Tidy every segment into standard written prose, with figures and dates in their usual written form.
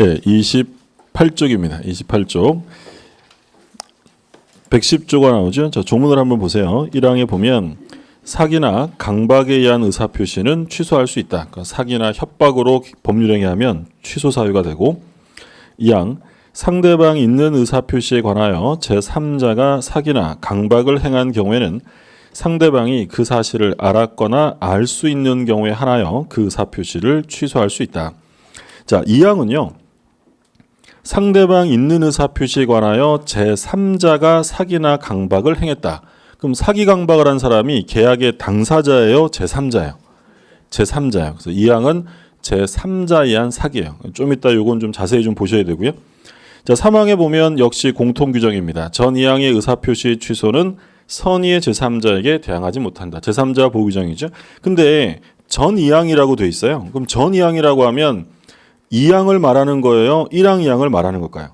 예, 28쪽입니다. 28쪽. 110조가 나오죠. 자, 조문을 한번 보세요. 1항에 보면 사기나 강박에 의한 의사표시는 취소할 수 있다. 그러니까 사기나 협박으로 법률행위하면 취소 사유가 되고, 2항 상대방이 있는 의사표시에 관하여 제3자가 사기나 강박을 행한 경우에는 상대방이 그 사실을 알았거나 알 수 있는 경우에 한하여 그 의사표시를 취소할 수 있다. 자, 2항은요. 상대방 있는 의사표시에 관하여 제3자가 사기나 강박을 행했다. 그럼 사기 강박을 한 사람이 계약의 당사자예요? 제3자예요? 제3자예요. 그래서 2항은 제3자에 의한 사기예요. 좀 이따 요건 좀 자세히 좀 보셔야 되고요. 자, 3항에 보면 역시 공통 규정입니다. 전 2항의 의사표시 취소는 선의의 제3자에게 대항하지 못한다. 제3자 보호 규정이죠. 근데 전 2항이라고 돼 있어요. 그럼 전 2항이라고 하면 2항을 말하는 거예요? 1항, 2항을 말하는 걸까요?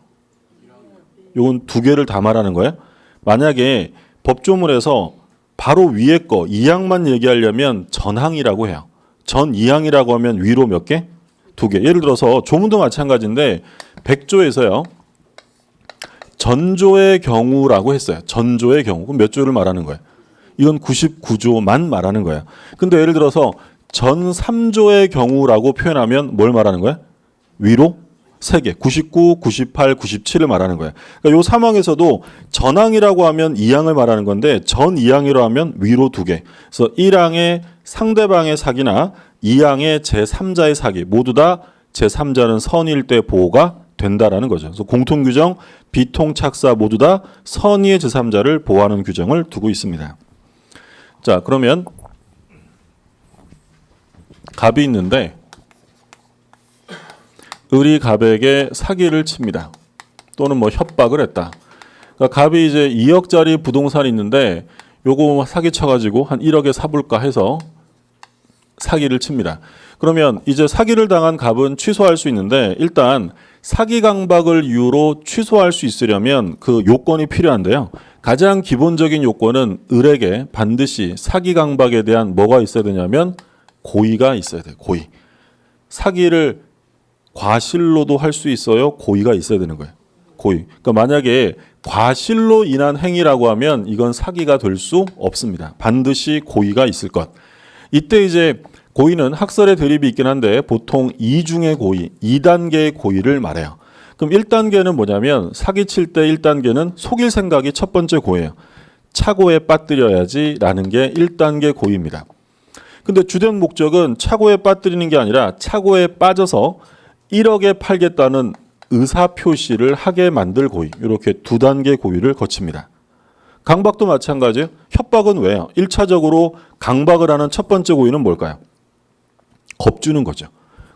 요건 두 개를 다 말하는 거예요? 만약에 법조문에서 바로 위에 거 2항만 얘기하려면 전항이라고 해요. 전 2항이라고 하면 위로 몇 개? 두 개. 예를 들어서 조문도 마찬가지인데 100조에서요. 전조의 경우라고 했어요. 전조의 경우. 그럼 몇 조를 말하는 거예요? 이건 99조만 말하는 거예요. 근데 예를 들어서 전 3조의 경우라고 표현하면 뭘 말하는 거예요? 위로 3개. 99, 98, 97을 말하는 거예요. 그러니까 요 3항에서도 전항이라고 하면 2항을 말하는 건데 전 2항이라고 하면 위로 2개. 그래서 1항의 상대방의 사기나 2항의 제3자의 사기 모두 다 제3자는 선의일 때 보호가 된다라는 거죠. 그래서 공통규정, 비통착사 모두 다 선의의 제3자를 보호하는 규정을 두고 있습니다. 자, 그러면 갑이 있는데 을이 갑에게 사기를 칩니다. 또는 뭐 협박을 했다. 그러니까 갑이 이제 2억짜리 부동산이 있는데 요거 사기 쳐가지고 한 1억에 사볼까 해서 사기를 칩니다. 그러면 이제 사기를 당한 갑은 취소할 수 있는데 일단 사기 강박을 이유로 취소할 수 있으려면 그 요건이 필요한데요. 가장 기본적인 요건은 을에게 반드시 사기 강박에 대한 뭐가 있어야 되냐면 고의가 있어야 돼요. 고의. 사기를 과실로도 할 수 있어요. 고의가 있어야 되는 거예요. 고의. 그러니까 만약에 과실로 인한 행위라고 하면 이건 사기가 될 수 없습니다. 반드시 고의가 있을 것. 이때 이제 고의는 학설의 대립이 있긴 한데 보통 2중의 고의, 2단계의 고의를 말해요. 그럼 1단계는 뭐냐면 사기칠 때 1단계는 속일 생각이 첫 번째 고의예요. 착오에 빠뜨려야지 라는 게 1단계 고의입니다. 근데 주된 목적은 착오에 빠뜨리는 게 아니라 착오에 빠져서 1억에 팔겠다는 의사표시를 하게 만들 고의. 이렇게 두 단계 고의를 거칩니다. 강박도 마찬가지예요. 협박은 왜요? 1차적으로 강박을 하는 첫 번째 고의는 뭘까요? 겁주는 거죠.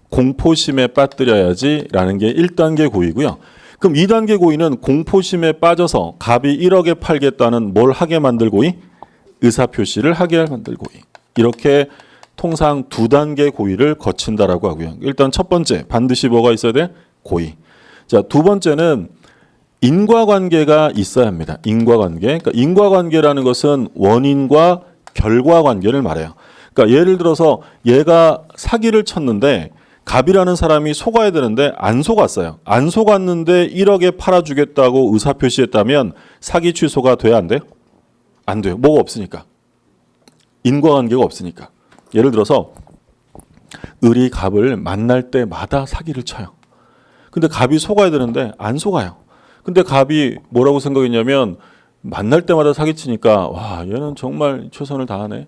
공포심에 빠뜨려야지 라는 게 1단계 고의고요. 그럼 2단계 고의는 공포심에 빠져서 갑이 1억에 팔겠다는 뭘 하게 만들 고의? 의사표시를 하게 만들 고의. 이렇게 통상 두 단계 고의를 거친다라고 하고요. 일단 첫 번째 반드시 뭐가 있어야 돼? 고의. 자, 두 번째는 인과관계가 있어야 합니다. 인과관계. 그러니까 인과관계라는 것은 원인과 결과관계를 말해요. 그러니까 예를 들어서 얘가 사기를 쳤는데 갑이라는 사람이 속아야 되는데 안 속았어요. 안 속았는데 1억에 팔아주겠다고 의사표시했다면 사기 취소가 돼야 안 돼요? 안 돼요. 뭐가 없으니까. 인과관계가 없으니까. 예를 들어서 을이 갑을 만날 때마다 사기를 쳐요. 근데 갑이 속아야 되는데 안 속아요. 근데 갑이 뭐라고 생각했냐면 만날 때마다 사기치니까 와 얘는 정말 최선을 다하네.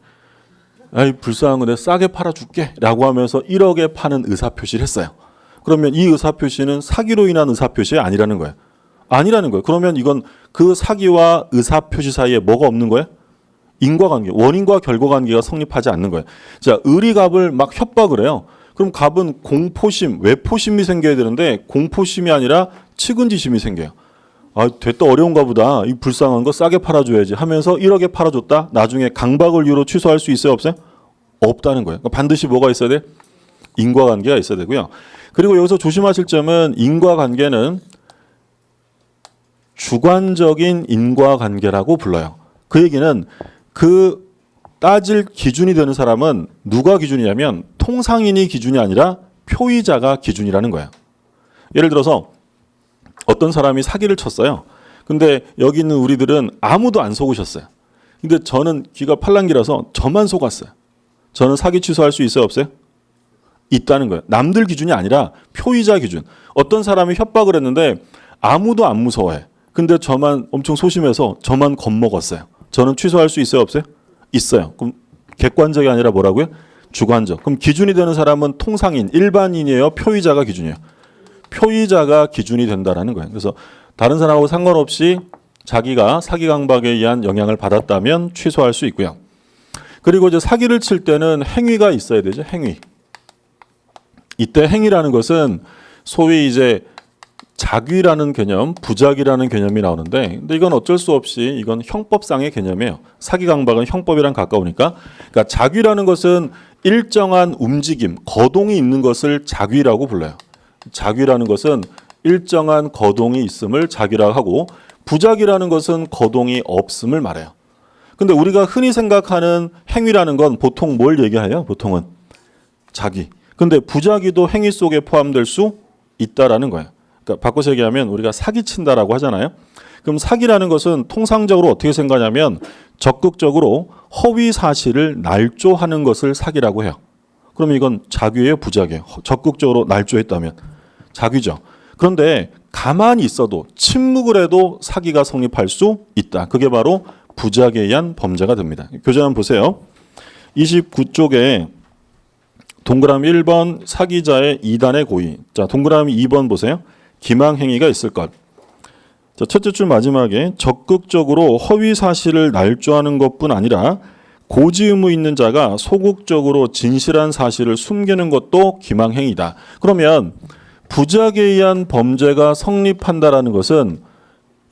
아이 불쌍한 거 내가 싸게 팔아줄게 라고 하면서 1억에 파는 의사표시를 했어요. 그러면 이 의사표시는 사기로 인한 의사표시 아니라는 거예요. 아니라는 거예요. 그러면 이건 그 사기와 의사표시 사이에 뭐가 없는 거예요? 인과관계, 원인과 결과관계가 성립하지 않는 거예요. 자, 을이 갑을 막 협박을 해요. 그럼 갑은 공포심, 외포심이 생겨야 되는데 공포심이 아니라 측은지심이 생겨요. 아, 됐다 어려운가 보다. 이 불쌍한 거 싸게 팔아줘야지 하면서 1억에 팔아줬다. 나중에 강박을 이유로 취소할 수 있어요? 없어요? 없다는 거예요. 그러니까 반드시 뭐가 있어야 돼? 인과관계가 있어야 되고요. 그리고 여기서 조심하실 점은 인과관계는 주관적인 인과관계라고 불러요. 그 얘기는 그 따질 기준이 되는 사람은 누가 기준이냐면 통상인이 기준이 아니라 표의자가 기준이라는 거예요. 예를 들어서 어떤 사람이 사기를 쳤어요. 근데 여기 있는 우리들은 아무도 안 속으셨어요. 근데 저는 귀가 팔랑귀라서 저만 속았어요. 저는 사기 취소할 수 있어요, 없어요? 있다는 거예요. 남들 기준이 아니라 표의자 기준. 어떤 사람이 협박을 했는데 아무도 안 무서워해. 근데 저만 엄청 소심해서 저만 겁먹었어요. 저는 취소할 수 있어요, 없어요? 있어요. 그럼 객관적이 아니라 뭐라고요? 주관적. 그럼 기준이 되는 사람은 통상인, 일반인이에요, 표의자가 기준이에요? 표의자가 기준이 된다라는 거예요. 그래서 다른 사람하고 상관없이 자기가 사기 강박에 의한 영향을 받았다면 취소할 수 있고요. 그리고 이제 사기를 칠 때는 행위가 있어야 되죠. 행위. 이때 행위라는 것은 소위 이제 작위라는 개념, 부작위라는 개념이 나오는데, 근데 이건 어쩔 수 없이 이건 형법상의 개념이에요. 사기 강박은 형법이랑 가까우니까. 그러니까 작위라는 것은 일정한 움직임, 거동이 있는 것을 작위라고 불러요. 작위라는 것은 일정한 거동이 있음을 작위라고 하고, 부작위라는 것은 거동이 없음을 말해요. 근데 우리가 흔히 생각하는 행위라는 건 보통 뭘 얘기해요? 보통은 작위. 근데 부작위도 행위 속에 포함될 수 있다라는 거예요. 그러니까 바꿔서 얘기하면 우리가 사기친다라고 하잖아요. 그럼 사기라는 것은 통상적으로 어떻게 생각하냐면 적극적으로 허위 사실을 날조하는 것을 사기라고 해요. 그럼 이건 작위예요, 부작위예요? 적극적으로 날조했다면 작위죠. 그런데 가만히 있어도 침묵을 해도 사기가 성립할 수 있다. 그게 바로 부작위에 의한 범죄가 됩니다. 교재 한번 보세요. 29쪽에 동그라미 1번 사기자의 2단의 고의. 자, 동그라미 2번 보세요. 기망행위가 있을 것. 자, 첫째 줄 마지막에 적극적으로 허위 사실을 날조하는 것뿐 아니라 고지 의무 있는 자가 소극적으로 진실한 사실을 숨기는 것도 기망행위다. 그러면 부작위에 의한 범죄가 성립한다라는 것은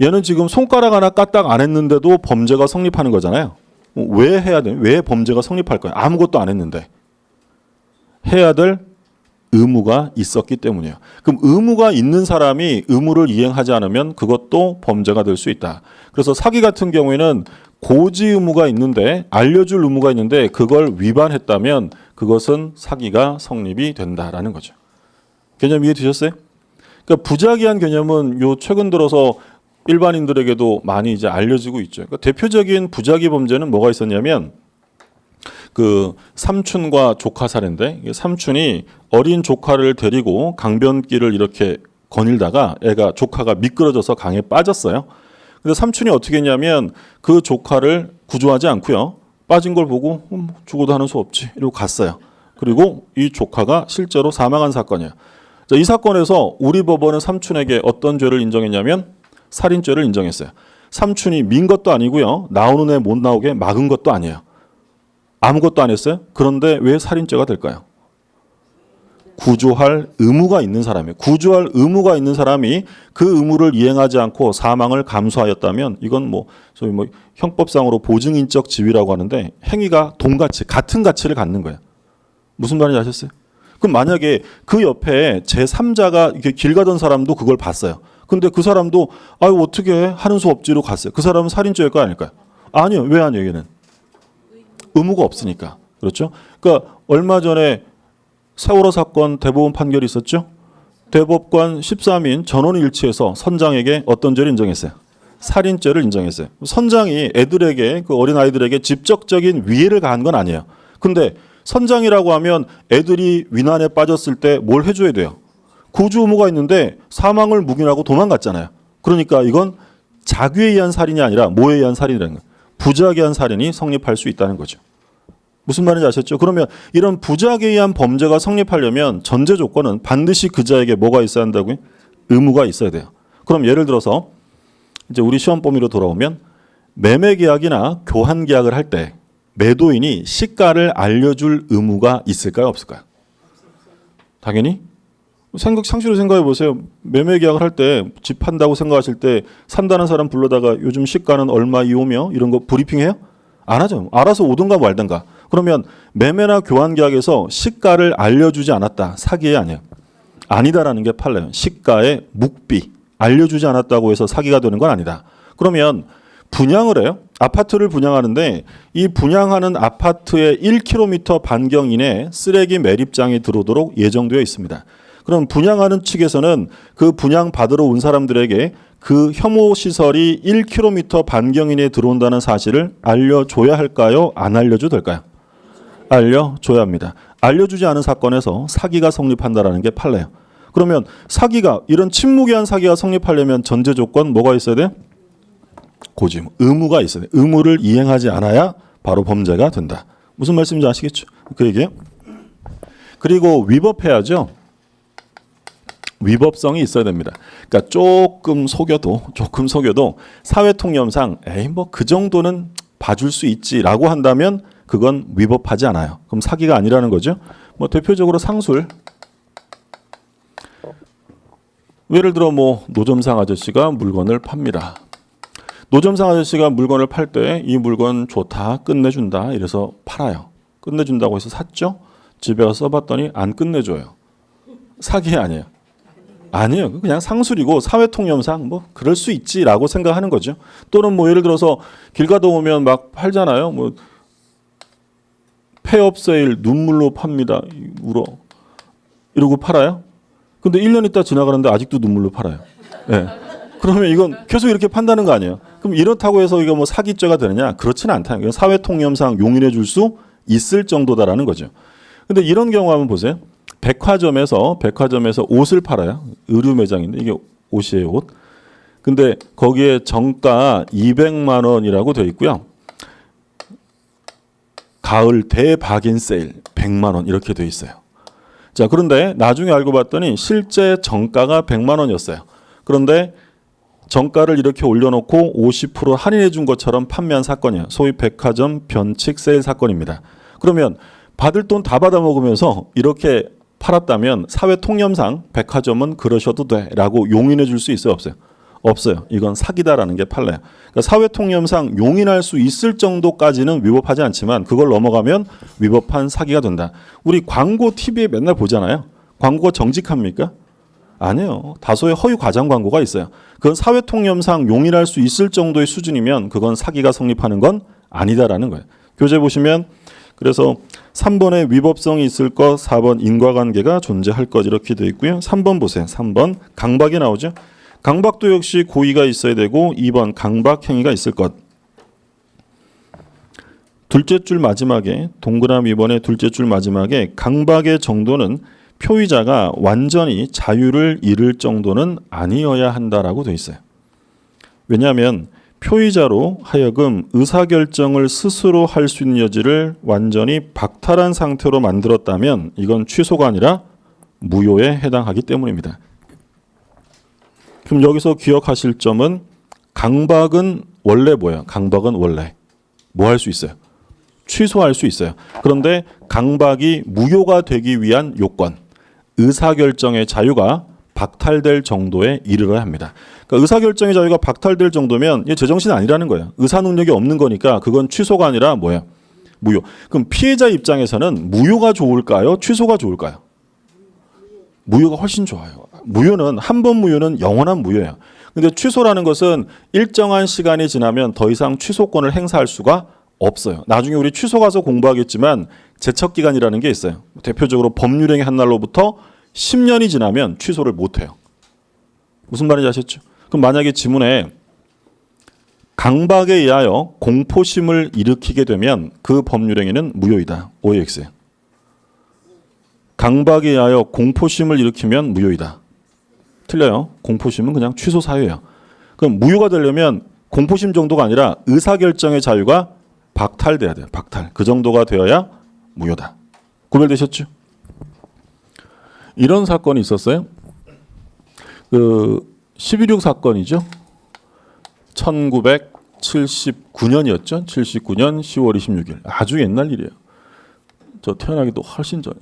얘는 지금 손가락 하나 까딱 안 했는데도 범죄가 성립하는 거잖아요. 왜 해야 돼? 왜 범죄가 성립할 거야? 아무것도 안 했는데. 해야 될 의무가 있었기 때문이에요. 그럼 의무가 있는 사람이 의무를 이행하지 않으면 그것도 범죄가 될 수 있다. 그래서 사기 같은 경우에는 고지 의무가 있는데 알려줄 의무가 있는데 그걸 위반했다면 그것은 사기가 성립이 된다라는 거죠. 개념 이해되셨어요? 그러니까 부작위한 개념은 요 최근 들어서 일반인들에게도 많이 이제 알려지고 있죠. 그러니까 대표적인 부작위 범죄는 뭐가 있었냐면 그 삼촌과 조카 사례인데 삼촌이 어린 조카를 데리고 강변길을 이렇게 거닐다가 조카가 미끄러져서 강에 빠졌어요. 근데 삼촌이 어떻게 했냐면 그 조카를 구조하지 않고요. 빠진 걸 보고 죽어도 하는 수 없지 이러고 갔어요. 그리고 이 조카가 실제로 사망한 사건이에요. 자, 이 사건에서 우리 법원은 삼촌에게 어떤 죄를 인정했냐면 살인죄를 인정했어요. 삼촌이 민 것도 아니고요. 나오는 애 못 나오게 막은 것도 아니에요. 아무것도 안 했어요. 그런데 왜 살인죄가 될까요? 구조할 의무가 있는 사람이에요. 구조할 의무가 있는 사람이 그 의무를 이행하지 않고 사망을 감수하였다면 이건 소위 형법상으로 보증인적 지위라고 하는데 행위가 동가치, 같은 가치를 갖는 거예요. 무슨 말인지 아셨어요? 그럼 만약에 그 옆에 제3자가 이렇게 길 가던 사람도 그걸 봤어요. 근데 그 사람도 아유 어떻게 하는 수 없지로 갔어요. 그 사람은 살인죄일까요, 아닐까요? 아니요. 왜 아니에요, 얘는? 의무가 없으니까. 그렇죠? 그러니까 얼마 전에 세월호 사건 대법원 판결이 있었죠. 대법관 13인 전원 일치해서 선장에게 어떤 죄를 인정했어요? 살인죄를 인정했어요. 선장이 애들에게 그 어린 아이들에게 직접적인 위해를 가한 건 아니에요. 근데 선장이라고 하면 애들이 위난에 빠졌을 때 뭘 해줘야 돼요? 구조 의무가 있는데 사망을 묵인하고 도망갔잖아요. 그러니까 이건 작위에 의한 살인이 아니라 뭐에 의한 살인이라는 거예요. 부작위에 의한 살인이 성립할 수 있다는 거죠. 무슨 말인지 아셨죠? 그러면 이런 부작위에 의한 범죄가 성립하려면 전제 조건은 반드시 그자에게 뭐가 있어야 한다고요? 의무가 있어야 돼요. 그럼 예를 들어서 이제 우리 시험 범위로 돌아오면 매매 계약이나 교환 계약을 할 때 매도인이 시가를 알려줄 의무가 있을까요? 없을까요? 당연히 상식으로 생각해 보세요. 매매 계약을 할 때 집 판다고 생각하실 때 산다는 사람 불러다가 요즘 시가는 얼마 이오며 이런 거 브리핑해요? 안 하죠. 알아서 오든가 말든가. 그러면 매매나 교환 계약에서 시가를 알려주지 않았다. 사기에 아니에요. 아니다라는 게 판례예요. 시가의 묵비 알려주지 않았다고 해서 사기가 되는 건 아니다. 그러면 분양을 해요. 아파트를 분양하는데 이 분양하는 아파트의 1km 반경 이내에 쓰레기 매립장이 들어오도록 예정되어 있습니다. 그럼 분양하는 측에서는 그 분양 받으러 온 사람들에게 그 혐오 시설이 1km 반경 이내에 들어온다는 사실을 알려줘야 할까요? 안 알려줘도 될까요? 알려줘야 합니다. 알려주지 않은 사건에서 사기가 성립한다라는 게 판례예요. 그러면 사기가 이런 침묵이한 사기가 성립하려면 전제 조건 뭐가 있어야 돼요? 고지의무, 의무가 있어야 돼요. 의무를 이행하지 않아야 바로 범죄가 된다. 무슨 말씀인지 아시겠죠? 그 얘기예요. 그리고 위법해야죠. 위법성이 있어야 됩니다. 그러니까 조금 속여도 사회통념상 에이 뭐 그 정도는 봐줄 수 있지라고 한다면 그건 위법하지 않아요. 그럼 사기가 아니라는 거죠. 뭐 대표적으로 상술. 예를 들어 뭐 노점상 아저씨가 물건을 팝니다. 노점상 아저씨가 물건을 팔 때 이 물건 좋다, 끝내준다 이래서 팔아요. 끝내준다고 해서 샀죠. 집에 가서 써봤더니 안 끝내줘요. 사기 아니에요. 아니에요. 그냥 상술이고 사회통념상 뭐 그럴 수 있지라고 생각하는 거죠. 또는 뭐 예를 들어서 길 가다 오면 막 팔잖아요. 뭐 폐업 세일 눈물로 팝니다. 울어. 이러고 팔아요. 근데 1년 있다 지나가는데 아직도 눈물로 팔아요. 네. 그러면 이건 계속 이렇게 판다는 거 아니에요. 그럼 이렇다고 해서 이거 뭐 사기죄가 되느냐? 그렇지는 않다. 이건 사회통념상 용인해 줄 수 있을 정도다라는 거죠. 근데 이런 경우 한번 보세요. 백화점에서 옷을 팔아요. 의류 매장인데 이게 옷이에요, 옷. 근데 거기에 정가 200만 원이라고 되어 있고요. 가을 대박인 세일 100만 원 이렇게 되어 있어요. 자, 그런데 나중에 알고 봤더니 실제 정가가 100만 원이었어요. 그런데 정가를 이렇게 올려놓고 50% 할인해 준 것처럼 판매한 사건이에요. 소위 백화점 변칙 세일 사건입니다. 그러면 받을 돈 다 받아먹으면서 이렇게 팔았다면 사회통념상 백화점은 그러셔도 돼라고 용인해 줄 수 있어요, 없어요? 없어요. 이건 사기다라는 게 판례예요. 그러니까 사회통념상 용인할 수 있을 정도까지는 위법하지 않지만 그걸 넘어가면 위법한 사기가 된다. 우리 광고 TV에 맨날 보잖아요. 광고가 정직합니까? 아니에요. 다소의 허위 과장 광고가 있어요. 그건 사회통념상 용인할 수 있을 정도의 수준이면 그건 사기가 성립하는 건 아니다라는 거예요. 교재 보시면 그래서 3번에 위법성이 있을 것, 4번 인과관계가 존재할 것 이렇게 되어 있고요. 3번 보세요. 3번 강박이 나오죠. 강박도 역시 고의가 있어야 되고 2번 강박 행위가 있을 것. 둘째 줄 마지막에 동그라미 2번의 둘째 줄 마지막에 강박의 정도는 표의자가 완전히 자유를 잃을 정도는 아니어야 한다라고 되어 있어요. 왜냐하면 표의자로 하여금 의사결정을 스스로 할 수 있는 여지를 완전히 박탈한 상태로 만들었다면 이건 취소가 아니라 무효에 해당하기 때문입니다. 그럼 여기서 기억하실 점은 강박은 원래 뭐예요? 강박은 원래 뭐 할 수 있어요? 취소할 수 있어요. 그런데 강박이 무효가 되기 위한 요건, 의사결정의 자유가 박탈될 정도에 이르러야 합니다. 그러니까 의사결정의 자유가 박탈될 정도면 얘 제정신 아니라는 거예요. 의사 능력이 없는 거니까 그건 취소가 아니라 뭐예요? 무효. 그럼 피해자 입장에서는 무효가 좋을까요? 취소가 좋을까요? 무효가 훨씬 좋아요. 무효는 한 번 무효는 영원한 무효예요. 근데 취소라는 것은 일정한 시간이 지나면 더 이상 취소권을 행사할 수가 없어요. 나중에 우리 취소 가서 공부하겠지만 제척기간이라는 게 있어요. 대표적으로 법률행위 한 날로부터 10년이 지나면 취소를 못해요. 무슨 말인지 아셨죠? 그럼 만약에 지문에 강박에 의하여 공포심을 일으키게 되면 그 법률행위는 무효이다. OX예요. 강박에 의하여 공포심을 일으키면 무효이다. 틀려요. 공포심은 그냥 취소 사유예요. 그럼 무효가 되려면 공포심 정도가 아니라 의사결정의 자유가 박탈돼야 돼요. 박탈. 그 정도가 되어야 무효다. 구별되셨죠? 이런 사건이 있었어요. 그 11.6 사건이죠. 1979년이었죠. 79년 10월 26일. 아주 옛날 일이에요. 저 태어나기도 훨씬 전에.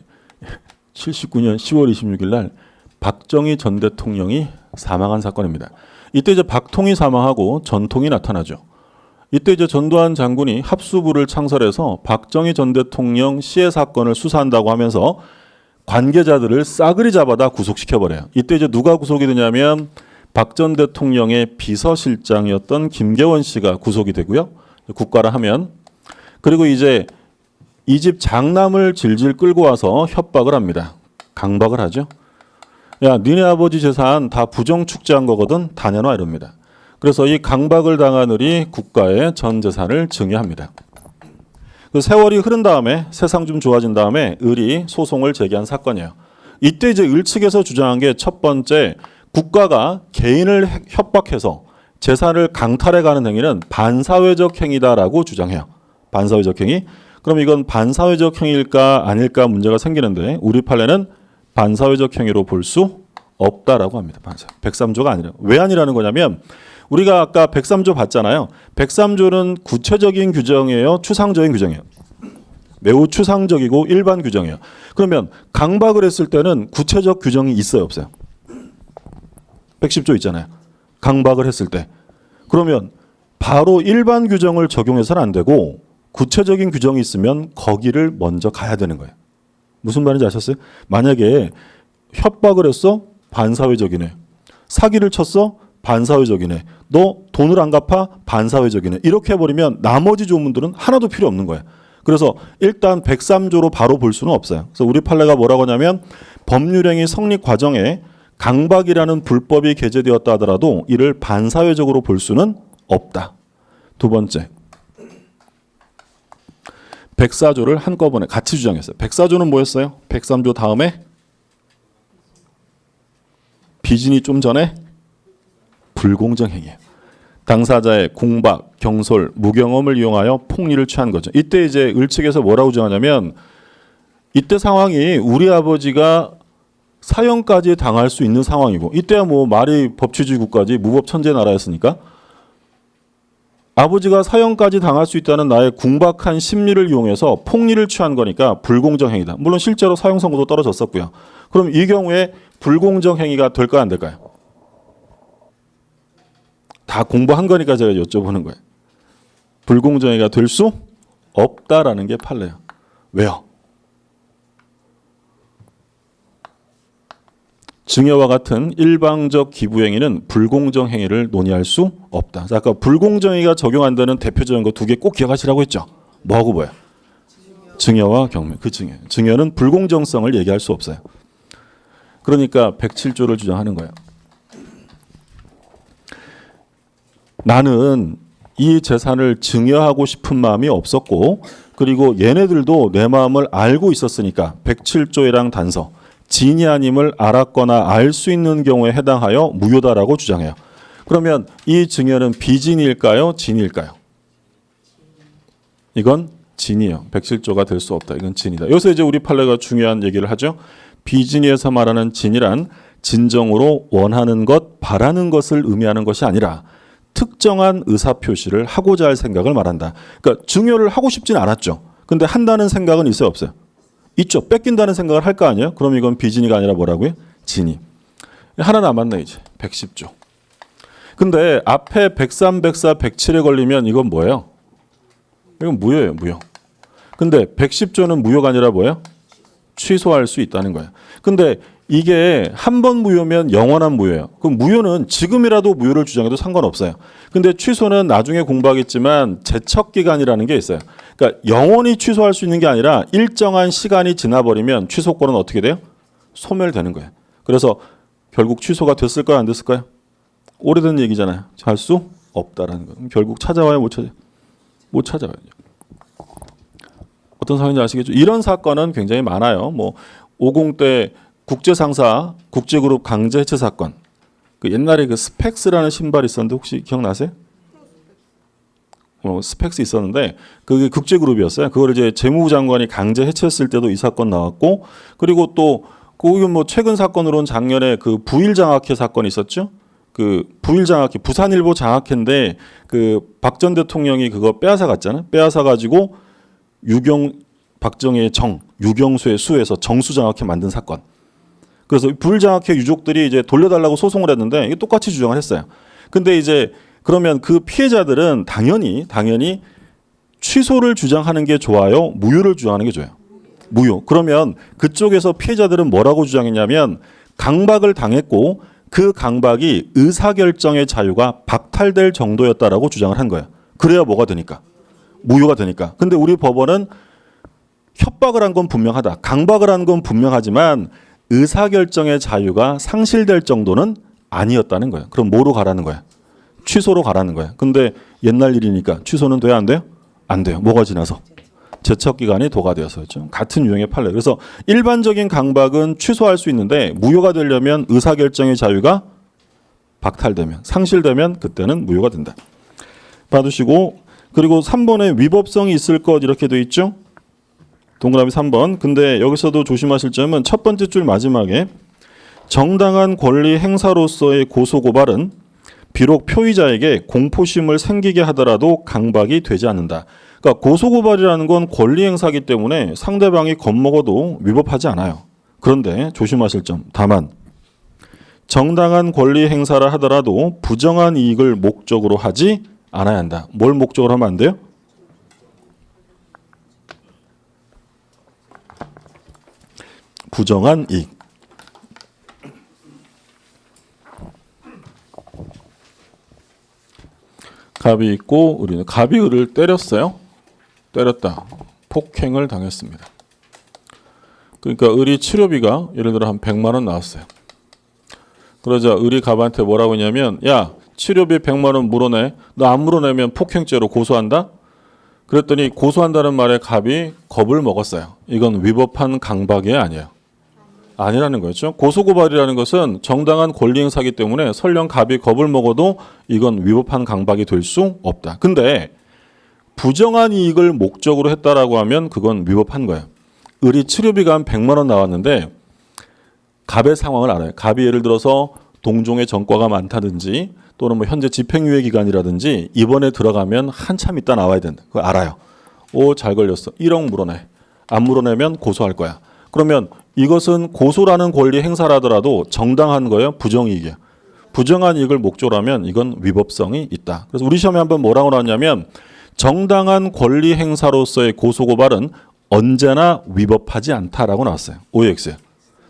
79년 10월 26일 날 박정희 전 대통령이 사망한 사건입니다. 이때 이제 박통이 사망하고 전통이 나타나죠. 이때 이제 전두환 장군이 합수부를 창설해서 박정희 전 대통령 시해 사건을 수사한다고 하면서 관계자들을 싸그리 잡아다 구속시켜버려요. 이때 이제 누가 구속이 되냐면 박 전 대통령의 비서실장이었던 김계원 씨가 구속이 되고요. 국가라 하면. 그리고 이제 이 집 장남을 질질 끌고 와서 협박을 합니다. 강박을 하죠. 야, 니네 아버지 재산 다 부정축제한 거거든. 다 내놔 이럽니다. 그래서 이 강박을 당하느니 국가의 전 재산을 증여합니다. 그 세월이 흐른 다음에 세상 좀 좋아진 다음에 을이 소송을 제기한 사건이에요. 이때 이제 을 측에서 주장한 게 첫 번째, 국가가 개인을 협박해서 재산을 강탈해가는 행위는 반사회적 행위다라고 주장해요. 반사회적 행위. 그럼 이건 반사회적 행위일까 아닐까 문제가 생기는데 우리 판례는 반사회적 행위로 볼 수 없다라고 합니다. 103조가 아니라. 왜 아니라는 거냐면 우리가 아까 103조 봤잖아요. 103조는 구체적인 규정이에요. 추상적인 규정이에요. 매우 추상적이고 일반 규정이에요. 그러면 강박을 했을 때는 구체적 규정이 있어요, 없어요? 110조 있잖아요. 강박을 했을 때. 그러면 바로 일반 규정을 적용해서는 안 되고 구체적인 규정이 있으면 거기를 먼저 가야 되는 거예요. 무슨 말인지 아셨어요? 만약에 협박을 했어? 반사회적이네. 사기를 쳤어? 반사회적이네. 너 돈을 안 갚아? 반사회적이네. 이렇게 해버리면 나머지 조문들은 하나도 필요 없는 거예요. 그래서 일단 103조로 바로 볼 수는 없어요. 그래서 우리 판례가 뭐라고 하냐면 법률행위 성립 과정에 강박이라는 불법이 게재되었다 하더라도 이를 반사회적으로 볼 수는 없다. 두 번째, 104조를 한꺼번에 같이 주장했어요. 104조는 뭐였어요? 103조 다음에 비진이 좀 전에 불공정 행위예요. 당사자의 공박, 경솔, 무경험을 이용하여 폭리를 취한 거죠. 이때 이제 을 측에서 뭐라고 주장하냐면 이때 상황이 우리 아버지가 사형까지 당할 수 있는 상황이고 이때야 뭐 말이 법치주의 국가지 무법 천재 나라였으니까 아버지가 사형까지 당할 수 있다는 나의 궁박한 심리를 이용해서 폭리를 취한 거니까 불공정 행위다. 물론 실제로 사형 선고도 떨어졌었고요. 그럼 이 경우에 불공정 행위가 될까요, 안 될까요? 다 공부한 거니까 제가 여쭤보는 거예요. 불공정 행위가 될 수 없다라는 게 판례예요. 왜요? 증여와 같은 일방적 기부 행위는 불공정 행위를 논의할 수 없다. 아까 불공정 행위가 적용 안 되는 대표적인 거 두 개 꼭 기억하시라고 했죠. 뭐하고 뭐야? 증여와 경매. 그 증여. 증여는 불공정성을 얘기할 수 없어요. 그러니까 107조를 주장하는 거예요. 나는 이 재산을 증여하고 싶은 마음이 없었고 그리고 얘네들도 내 마음을 알고 있었으니까 107조의랑 단서 진이 아님을 알았거나 알 수 있는 경우에 해당하여 무효다라고 주장해요. 그러면 이 증여는 비진일까요? 진일까요? 이건 진이에요. 107조가 될 수 없다. 이건 진이다. 여기서 이제 우리 판례가 중요한 얘기를 하죠. 비진이에서 말하는 진이란 진정으로 원하는 것, 바라는 것을 의미하는 것이 아니라 특정한 의사표시를 하고자 할 생각을 말한다. 그러니까 증여를 하고 싶진 않았죠. 근데 한다는 생각은 있어요, 없어요? 있죠. 뺏긴다는 생각을 할 거 아니에요? 그럼 이건 비진이가 아니라 뭐라고요? 진이. 하나 남았네 이제. 110조. 근데 앞에 103, 104, 107에 걸리면 이건 뭐예요? 이건 무효예요. 무효. 근데 110조는 무효가 아니라 뭐예요? 취소할 수 있다는 거예요. 근데 이게 한 번 무효면 영원한 무효예요. 그럼 무효는 지금이라도 무효를 주장해도 상관없어요. 근데 취소는 나중에 공부하겠지만 제척기간이라는 게 있어요. 그러니까 영원히 취소할 수 있는 게 아니라 일정한 시간이 지나버리면 취소권은 어떻게 돼요? 소멸되는 거예요. 그래서 결국 취소가 됐을까요? 안 됐을까요? 오래된 얘기잖아요. 할 수 없다라는 거예요. 결국 찾아와요? 못 찾아요? 못 찾아와요. 어떤 상황인지 아시겠죠? 이런 사건은 굉장히 많아요. 뭐 50대 국제상사 국제그룹 강제 해체 사건. 그 옛날에 그 스펙스라는 신발이 있었는데 혹시 기억나세요? 스펙스 있었는데 그게 국제그룹이었어요. 그걸 이제 재무부 장관이 강제 해체했을 때도 이 사건 나왔고 그리고 또 거기 뭐 최근 사건으로는 작년에 그 부일 장학회 사건이 있었죠. 그 부일 장학회 부산일보 장학회인데 그 박 전 대통령이 그거 빼앗아 갔잖아요. 빼앗아 가지고 박정희의 유경수의 수에서 정수장학회 만든 사건. 그래서 부일장학회 유족들이 이제 돌려달라고 소송을 했는데 이게 똑같이 주장을 했어요. 근데 이제 그러면 그 피해자들은 당연히 취소를 주장하는 게 좋아요? 무효를 주장하는 게 좋아요? 무효. 그러면 그쪽에서 피해자들은 뭐라고 주장했냐면 강박을 당했고 그 강박이 의사결정의 자유가 박탈될 정도였다라고 주장을 한 거예요. 그래야 뭐가 되니까? 무효가 되니까. 근데 우리 법원은 협박을 한 건 분명하다. 강박을 한 건 분명하지만 의사결정의 자유가 상실될 정도는 아니었다는 거예요. 그럼 뭐로 가라는 거야? 취소로 가라는 거야. 근데 옛날 일이니까 취소는 돼야 안 돼요? 안 돼요. 뭐가 지나서? 제척기간이 도가되어서죠. 같은 유형의 판례. 그래서 일반적인 강박은 취소할 수 있는데 무효가 되려면 의사결정의 자유가 박탈되면, 상실되면 그때는 무효가 된다. 봐두시고, 그리고 3번에 위법성이 있을 것 이렇게 돼 있죠. 동그라미 3번. 근데 여기서도 조심하실 점은 첫 번째 줄 마지막에 정당한 권리 행사로서의 고소고발은 비록 표의자에게 공포심을 생기게 하더라도 강박이 되지 않는다. 그러니까 고소고발이라는 건 권리 행사이기 때문에 상대방이 겁먹어도 위법하지 않아요. 그런데 조심하실 점, 다만 정당한 권리 행사를 하더라도 부정한 이익을 목적으로 하지 않아야 한다. 뭘 목적으로 하면 안 돼요? 부정한 이익. 갑이 있고 우리는 갑이 을을 때렸어요. 때렸다. 폭행을 당했습니다. 그러니까 을이 치료비가 예를 들어 한 100만 원 나왔어요. 그러자 을이 갑한테 뭐라고 했냐면, 야, 치료비 100만 원 물어내. 너 안 물어내면 폭행죄로 고소한다. 그랬더니 고소한다는 말에 갑이 겁을 먹었어요. 이건 위법한 강박이 아니에요. 아니라는 거죠. 고소고발이라는 것은 정당한 권리 행사이기 때문에 설령 갑이 겁을 먹어도 이건 위법한 강박이 될 수 없다. 근데 부정한 이익을 목적으로 했다라고 하면 그건 위법한 거예요. 을이 치료비가 한 100만 원 나왔는데 갑의 상황을 알아요. 갑이 예를 들어서 동종의 전과가 많다든지 또는 뭐 현재 집행유예 기간이라든지 이번에 들어가면 한참 있다 나와야 된다. 그거 알아요. 오, 잘 걸렸어. 1억 물어내. 안 물어내면 고소할 거야. 그러면 이것은 고소라는 권리 행사라더라도 정당한 거예요? 부정이익이에요? 부정한 이익을 목적으로 하면 이건 위법성이 있다. 그래서 우리 시험에 한번 뭐라고 나왔냐면 정당한 권리 행사로서의 고소고발은 언제나 위법하지 않다라고 나왔어요. OX에.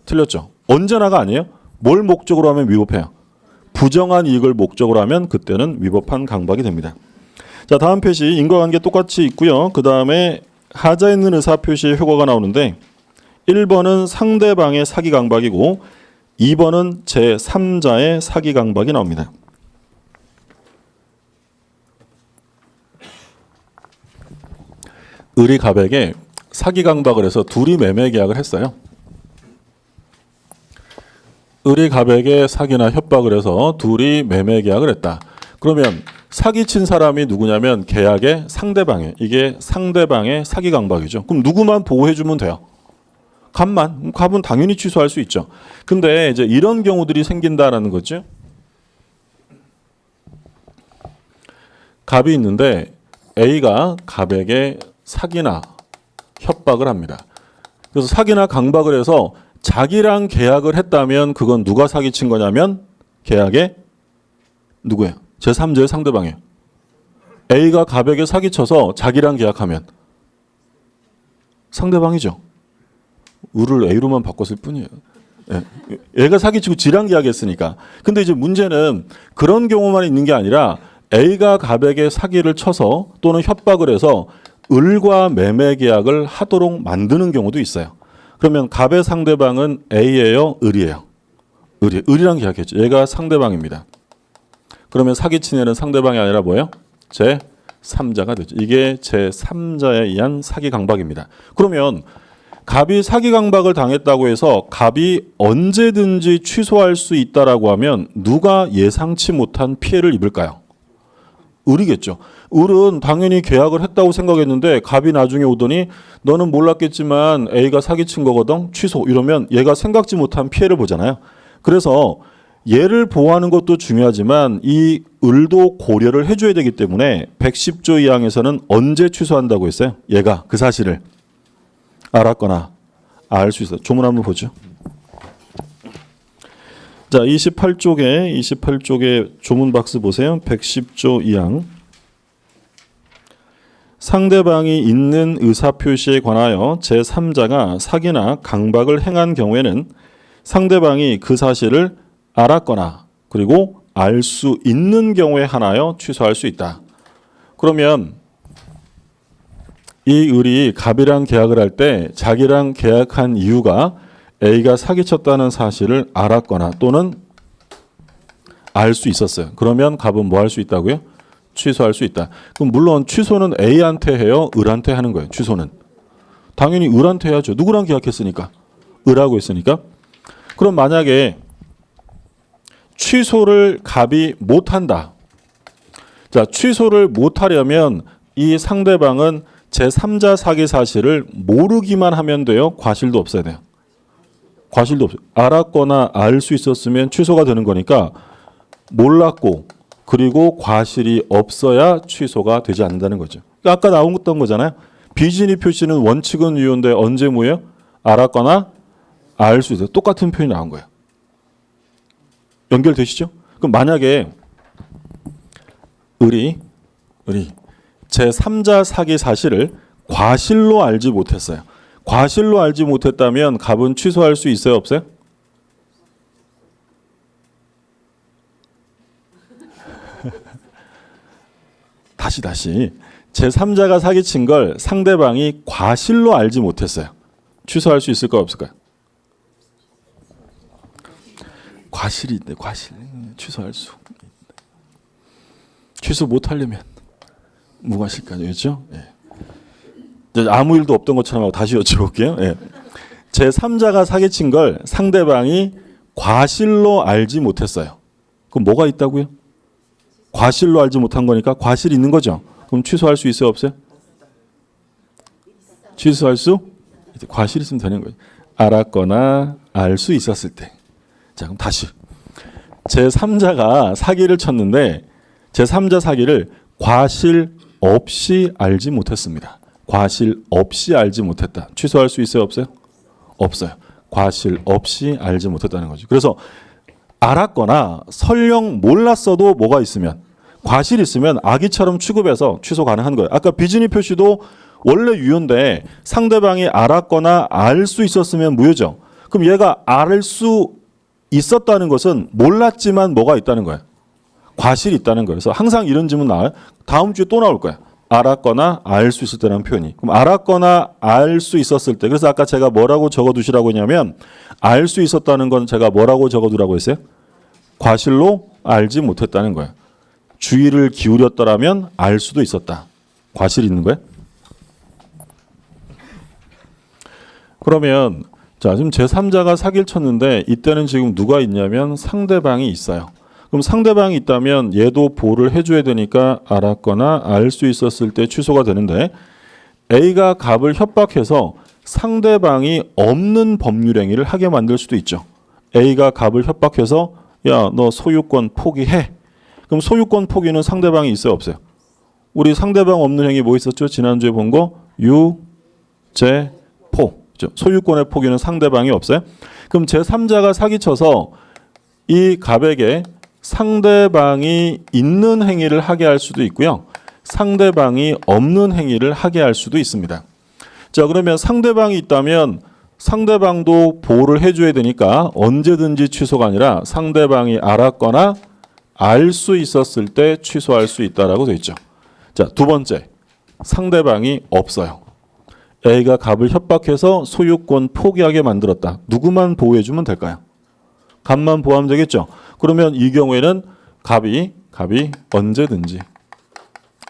틀렸죠? 언제나가 아니에요. 뭘 목적으로 하면 위법해요? 부정한 이익을 목적으로 하면 그때는 위법한 강박이 됩니다. 자, 다음 표시 인과관계 똑같이 있고요. 그 다음에 하자 있는 의사표시의 효과가 나오는데 1번은 상대방의 사기 강박이고 2번은 제3자의 사기 강박이 나옵니다. 을이 갑에게 사기 강박을 해서 둘이 매매 계약을 했어요. 을이 갑에게 사기나 협박을 해서 둘이 매매 계약을 했다. 그러면 사기친 사람이 누구냐면 계약의 상대방이에요. 이게 상대방의 사기 강박이죠. 그럼 누구만 보호해주면 돼요? 갑만. 갑은 당연히 취소할 수 있죠. 근데 이제 이런 경우들이 생긴다라는 거죠. 갑이 있는데 A가 갑에게 사기나 협박을 합니다. 그래서 사기나 강박을 해서 자기랑 계약을 했다면 그건 누가 사기친 거냐면 계약의 누구예요? 제3자의 상대방이에요. A가 갑에게 사기쳐서 자기랑 계약하면 상대방이죠. 을을 A로만 바꿨을 뿐이에요. 예. 얘가 사기치고 지랑 계약했으니까. 근데 이제 문제는 그런 경우만 있는 게 아니라 A가 갑에게 사기를 쳐서 또는 협박을 해서 을과 매매 계약을 하도록 만드는 경우도 있어요. 그러면 갑의 상대방은 A예요? 을이에요? 을이랑 계약했죠. 얘가 상대방입니다. 그러면 사기친 애는 상대방이 아니라 뭐예요? 제3자가 되죠. 이게 제3자에 의한 사기 강박입니다. 그러면 갑이 사기 강박을 당했다고 해서 갑이 언제든지 취소할 수 있다라고 하면 누가 예상치 못한 피해를 입을까요? 을이겠죠. 을은 당연히 계약을 했다고 생각했는데 갑이 나중에 오더니 너는 몰랐겠지만 A가 사기친 거거든. 취소. 이러면 얘가 생각지 못한 피해를 보잖아요. 그래서 얘를 보호하는 것도 중요하지만 이 을도 고려를 해줘야 되기 때문에 110조 2항에서는 언제 취소한다고 했어요? 얘가 그 사실을 알았거나 알 수 있어요. 조문 한번 보죠. 자, 28쪽에 조문 박스 보세요. 110조 2항. 상대방이 있는 의사표시에 관하여 제3자가 사기나 강박을 행한 경우에는 상대방이 그 사실을 알았거나 그리고 알 수 있는 경우에 한하여 취소할 수 있다. 그러면 이 을이 갑이랑 계약을 할 때 자기랑 계약한 이유가 A가 사기쳤다는 사실을 알았거나 또는 알 수 있었어요. 그러면 갑은 뭐 할 수 있다고요? 취소할 수 있다. 그럼 물론 취소는 A한테 해요? 을한테 하는 거예요. 취소는. 당연히 을한테 해야죠. 누구랑 계약했으니까? 을하고 했으니까. 그럼 만약에 취소를 갑이 못한다. 자, 취소를 못하려면 이 상대방은 제3자 사기 사실을 모르기만 하면 돼요? 과실도 없어야 돼요? 과실도 없어요. 알았거나 알 수 있었으면 취소가 되는 거니까 몰랐고 그리고 과실이 없어야 취소가 되지 않는다는 거죠. 그러니까 아까 나왔던 거잖아요. 비진이 표시는 원칙은 유효인데 언제 무효예요? 알았거나 알 수 있어요. 똑같은 표현이 나온 거예요. 연결되시죠? 그럼 만약에 을이 제3자 사기 사실을 과실로 알지 못했어요. 과실로 알지 못했다면 갑은 취소할 수 있어요? 없어요? 다시. 제3자가 사기친 걸 상대방이 과실로 알지 못했어요. 취소할 수 있을까요? 없을까요? 과실이 있네. 과실. 취소할 수. 취소 못하려면 무과실까지. 그렇죠? 예. 아무 일도 없던 것처럼 하고 다시 여쭤볼게요. 예. 제3자가 사기친 걸 상대방이 과실로 알지 못했어요. 그럼 뭐가 있다고요? 과실로 알지 못한 거니까 과실이 있는 거죠. 그럼 취소할 수 있어요? 없어요? 취소할 수? 과실이 있으면 되는 거예요. 알았거나 알 수 있었을 때. 자, 그럼 다시. 제3자가 사기를 쳤는데 제3자 사기를 과실 없이 알지 못했습니다. 과실 없이 알지 못했다. 취소할 수 있어요? 없어요? 없어요. 과실 없이 알지 못했다는 거죠. 그래서 알았거나 설령 몰랐어도 뭐가 있으면 과실이 있으면 악의처럼 취급해서 취소 가능한 거예요. 아까 비진이 표시도 원래 유효인데 상대방이 알았거나 알 수 있었으면 무효죠. 그럼 얘가 알 수 있었다는 것은 몰랐지만 뭐가 있다는 거예요. 과실이 있다는 거예요. 그래서 항상 이런 질문 나와요. 다음 주에 또 나올 거예요. 알았거나 알 수 있을 때라는 표현이. 그럼 알았거나 알 수 있었을 때. 그래서 아까 제가 뭐라고 적어두시라고 했냐면 알 수 있었다는 건 제가 뭐라고 적어두라고 했어요? 과실로 알지 못했다는 거예요. 주의를 기울였더라면 알 수도 있었다. 과실이 있는 거예요? 그러면 자, 지금 제3자가 사기를 쳤는데 이때는 지금 누가 있냐면 상대방이 있어요. 그럼 상대방이 있다면 얘도 보호를 해줘야 되니까 알았거나 알 수 있었을 때 취소가 되는데 A가 갑을 협박해서 상대방이 없는 법률 행위를 하게 만들 수도 있죠. A가 갑을 협박해서 야, 너 소유권 포기해. 그럼 소유권 포기는 상대방이 있어요? 없어요? 우리 상대방 없는 행위 뭐 있었죠? 지난주에 본 거 유죄포. 소유권의 포기는 상대방이 없어요? 그럼 제3자가 사기쳐서 이 갑에게 상대방이 있는 행위를 하게 할 수도 있고요. 상대방이 없는 행위를 하게 할 수도 있습니다. 자, 그러면 상대방이 있다면 상대방도 보호를 해줘야 되니까 언제든지 취소가 아니라 상대방이 알았거나 알 수 있었을 때 취소할 수 있다라고 되어 있죠. 자, 두 번째, 상대방이 없어요. A가 갑을 협박해서 소유권 포기하게 만들었다. 누구만 보호해주면 될까요? 갑만 보호하면 되겠죠. 그러면 이 경우에는 갑이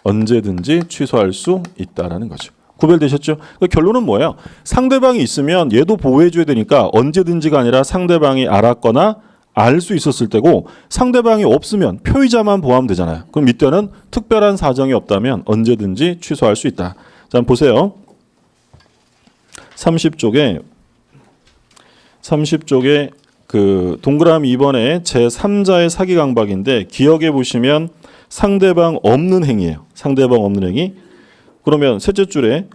언제든지 취소할 수 있다라는 거죠. 구별되셨죠? 그러니까 결론은 뭐예요? 상대방이 있으면 얘도 보호해줘야 되니까 언제든지가 아니라 상대방이 알았거나 알 수 있었을 때고 상대방이 없으면 표의자만 보호하면 되잖아요. 그럼 이때는 특별한 사정이 없다면 언제든지 취소할 수 있다. 자, 한번 보세요. 30쪽에 그 동그라미 2번에 제3자의 사기 강박인데 기억해 보시면 상대방 없는 행위예요. 상대방 없는 행위. 그러면 셋째 줄에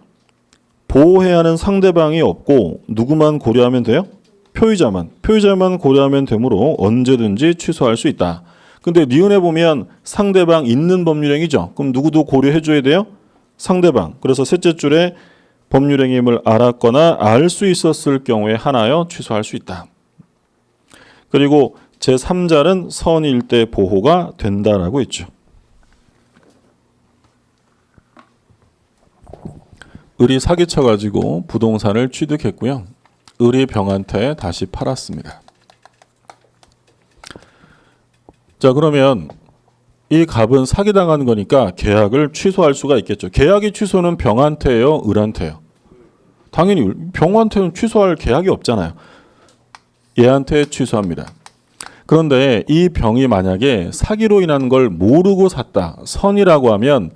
보호해야 하는 상대방이 없고 누구만 고려하면 돼요? 표의자만 고려하면 되므로 언제든지 취소할 수 있다. 근데 니은에 보면 상대방 있는 법률행위죠. 그럼 누구도 고려해 줘야 돼요? 상대방. 그래서 셋째 줄에 법률행위임을 알았거나 알 수 있었을 경우에 하나여 취소할 수 있다. 그리고 제3자는 선일 때 보호가 된다라고 했죠. 을이 사기쳐가지고 부동산을 취득했고요. 을이 병한테 다시 팔았습니다. 자, 그러면 이 갑은 사기당한 거니까 계약을 취소할 수가 있겠죠. 계약이 취소는 병한테요, 을한테요? 당연히 병한테는 취소할 계약이 없잖아요. 얘한테 취소합니다. 그런데 이 병이 만약에 사기로 인한 걸 모르고 샀다, 선이라고 하면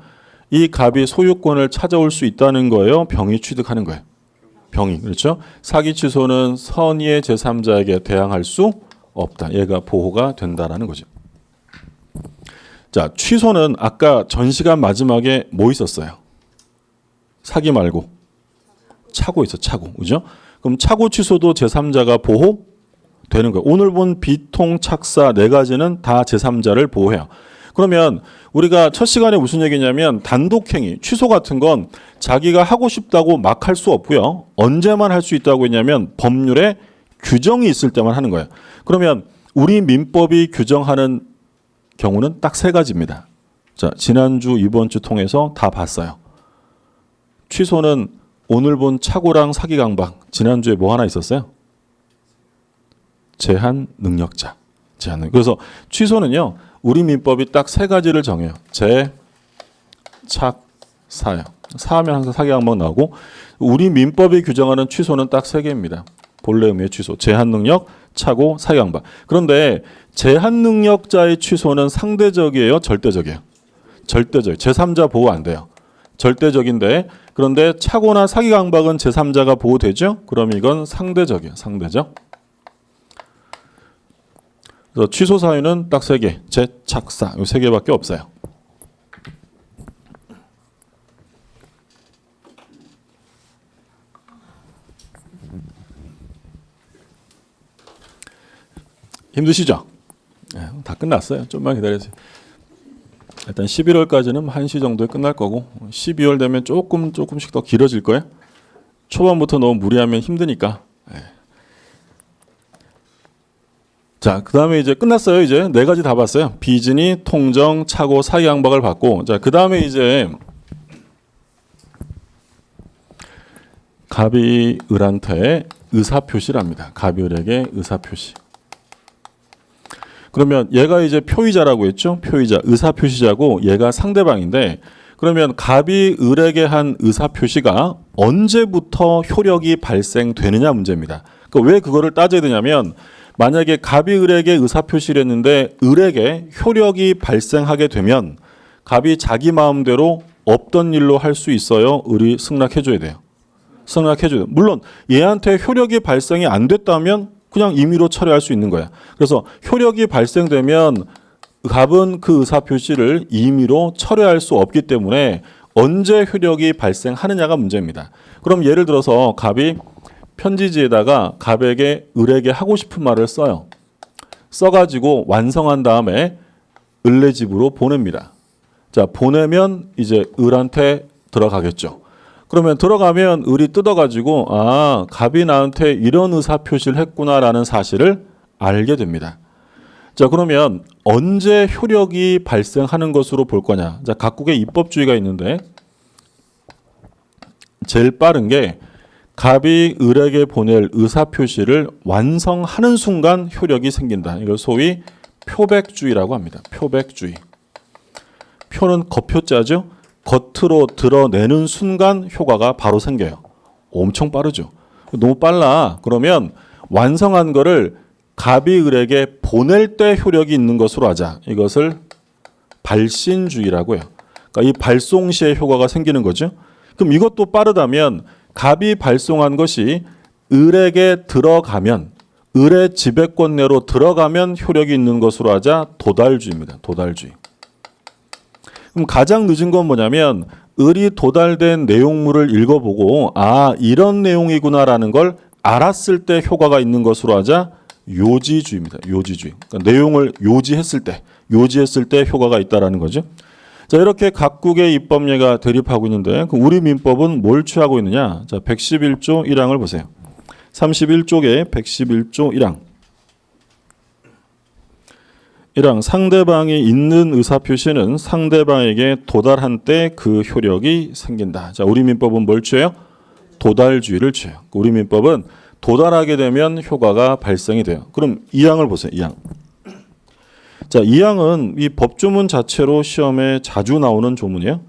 이 갑이 소유권을 찾아올 수 있다는 거예요, 병이 취득하는 거예요? 병이. 그렇죠? 사기 취소는 선의의 제3자에게 대항할 수 없다. 얘가 보호가 된다라는 거죠. 자, 취소는 아까 전 시간 마지막에 뭐 있었어요? 사기 말고 차고 있어, 차고. 그죠? 그럼 차고 취소도 제3자가 보호되는 거예요. 오늘 본 비통, 착사 네 가지는 다 제3자를 보호해요. 그러면 우리가 첫 시간에 무슨 얘기냐면 단독행위, 취소 같은 건 자기가 하고 싶다고 막 할 수 없고요. 언제만 할 수 있다고 했냐면 법률에 규정이 있을 때만 하는 거예요. 그러면 우리 민법이 규정하는 경우는 딱 세 가지입니다. 자, 지난주 이번 주 통해서 다 봤어요. 취소는 오늘 본 차고랑 사기 강박. 지난주에 뭐 하나 있었어요? 제한 능력자. 그래서 취소는요, 우리 민법이 딱 세 가지를 정해요. 제, 착, 사요. 사하면 항상 사기 강박 나오고, 우리 민법이 규정하는 취소는 딱 세 개입니다. 본래 의미의 취소, 제한 능력, 차고, 사기 강박. 그런데 제한 능력자의 취소는 상대적이에요, 절대적이에요? 절대적. 제3자 보호 안 돼요. 절대적인데, 그런데 차고나 사기 강박은 제3자가 보호되죠? 그럼 이건 상대적이에요, 상대적. 그래서 취소 사유는 딱 세 개, 제, 착, 사. 이 세 개밖에 없어요. 힘드시죠? 네, 다 끝났어요. 좀만 기다려주세요. 일단 11월까지는 1시 정도에 끝날 거고 12월 되면 조금씩 더 길어질 거예요. 초반부터 너무 무리하면 힘드니까. 네. 자, 그 다음에 이제 끝났어요. 이제 네 가지 다 봤어요. 비진이, 통정, 차고, 사기 강박을 봤고, 자, 그 다음에 이제 갑이 을한테 의사표시를 합니다. 갑이 을에게 의사표시. 그러면 얘가 이제 표의자라고 했죠. 표의자, 의사표시자고 얘가 상대방인데, 그러면 갑이 을에게 한 의사표시가 언제부터 효력이 발생되느냐 문제입니다. 그러니까 왜 그거를 따져야 되냐면, 만약에 갑이 을에게 의사표시를 했는데 을에게 효력이 발생하게 되면 갑이 자기 마음대로 없던 일로 할 수 있어요? 을이 승낙해줘야 돼요? 승낙해줘야 돼요. 물론 얘한테 효력이 발생이 안 됐다면 그냥 임의로 철회할 수 있는 거야. 그래서 효력이 발생되면 갑은 그 의사표시를 임의로 철회할 수 없기 때문에 언제 효력이 발생하느냐가 문제입니다. 그럼 예를 들어서 갑이 편지지에다가 갑에게 을에게 하고 싶은 말을 써요. 써가지고 완성한 다음에 을네 집으로 보냅니다. 자, 보내면 이제 을한테 들어가겠죠. 그러면 들어가면 을이 뜯어가지고 아, 갑이 나한테 이런 의사표시를 했구나라는 사실을 알게 됩니다. 자, 그러면 언제 효력이 발생하는 것으로 볼 거냐. 자, 각국의 입법주의가 있는데 제일 빠른 게 갑이 을에게 보낼 의사표시를 완성하는 순간 효력이 생긴다. 이걸 소위 표백주의라고 합니다. 표백주의. 표는 겉표자죠. 겉으로 드러내는 순간 효과가 바로 생겨요. 엄청 빠르죠. 너무 빨라. 그러면 완성한 거를 갑이 을에게 보낼 때 효력이 있는 것으로 하자. 이것을 발신주의라고 해요. 그러니까 이 발송 시에 효과가 생기는 거죠. 그럼 이것도 빠르다면 갑이 발송한 것이 을에게 들어가면, 을의 지배권 내로 들어가면 효력이 있는 것으로 하자. 도달주의입니다. 도달주의. 그럼 가장 늦은 건 뭐냐면 을이 도달된 내용물을 읽어보고 아, 이런 내용이구나라는 걸 알았을 때 효과가 있는 것으로 하자. 요지주의입니다. 요지주의. 그러니까 내용을 요지했을 때 효과가 있다라는 거죠. 자, 이렇게 각국의 입법례가 대립하고 있는데 우리 민법은 뭘 취하고 있느냐? 자, 111조 1항을 보세요. 31쪽에 111조 1항. 1항 상대방이 있는 의사표시는 상대방에게 도달한 때 그 효력이 생긴다. 자, 우리 민법은 뭘 취해요? 도달주의를 취해요. 우리 민법은 도달하게 되면 효과가 발생이 돼요. 그럼 이 항을 보세요. 이 항. 자, 이 항은 이 법조문 자체로 시험에 자주 나오는 조문이에요.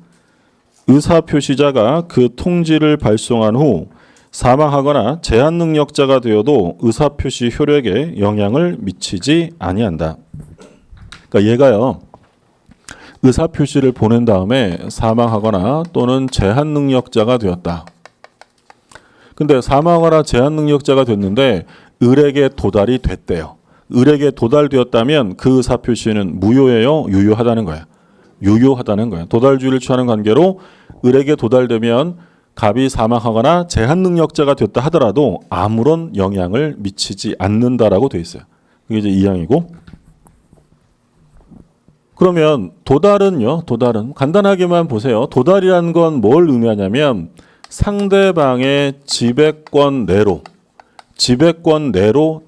의사표시자가 그 통지를 발송한 후 사망하거나 제한 능력자가 되어도 의사표시 효력에 영향을 미치지 아니한다. 그러니까 얘가요. 의사표시를 보낸 다음에 사망하거나 또는 제한 능력자가 되었다. 근데 사망하거나 제한 능력자가 됐는데 을에게 도달이 됐대요. 을에게 도달되었다면 그 의사표시는 무효예요? 유효하다는 거예요. 유효하다는 거예요. 도달주의를 취하는 관계로 을에게 도달되면 갑이 사망하거나 제한 능력자가 됐다 하더라도 아무런 영향을 미치지 않는다라고 되어 있어요. 그게 이제 2항이고. 그러면 도달은요. 도달은 간단하게만 보세요. 도달이라는 건 뭘 의미하냐면 상대방의 지배권 내로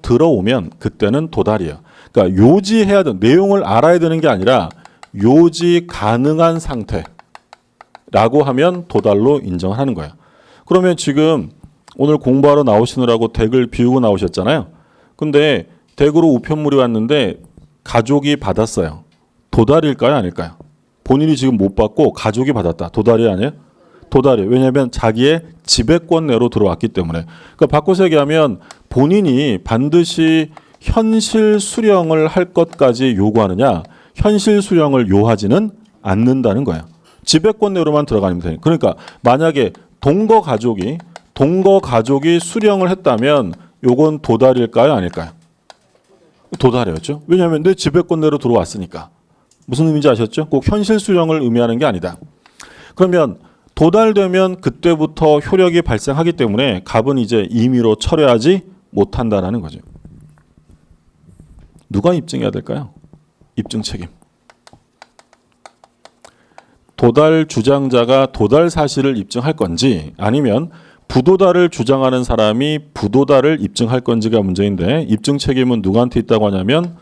들어오면 그때는 도달이에요. 그러니까 요지해야 되는 내용을 알아야 되는 게 아니라 요지 가능한 상태라고 하면 도달로 인정하는 거예요. 그러면 지금 오늘 공부하러 나오시느라고 댁을 비우고 나오셨잖아요. 근데 댁으로 우편물이 왔는데 가족이 받았어요. 도달일까요? 아닐까요? 본인이 지금 못 받고 가족이 받았다. 도달이 아니에요? 도달이에요. 왜냐하면 자기의 지배권 내로 들어왔기 때문에. 그러니까 바꿔서 얘기하면 본인이 반드시 현실 수령을 할 것까지 요구하느냐, 현실 수령을 요하지는 않는다는 거예요. 지배권 내로만 들어가면 되니까. 그러니까 만약에 동거 가족이 수령을 했다면 요건 도달일까요? 아닐까요? 도달이었죠. 왜냐하면 내 지배권 내로 들어왔으니까. 무슨 의미인지 아셨죠? 꼭 현실 수령을 의미하는 게 아니다. 그러면 도달되면 그때부터 효력이 발생하기 때문에 갑은 이제 임의로 철회하지 못한다라는 거죠. 누가 입증해야 될까요? 입증 책임. 도달 주장자가 도달 사실을 입증할 건지 아니면 부도달을 주장하는 사람이 부도달을 입증할 건지가 문제인데 입증 책임은 누구한테 있다고 하냐면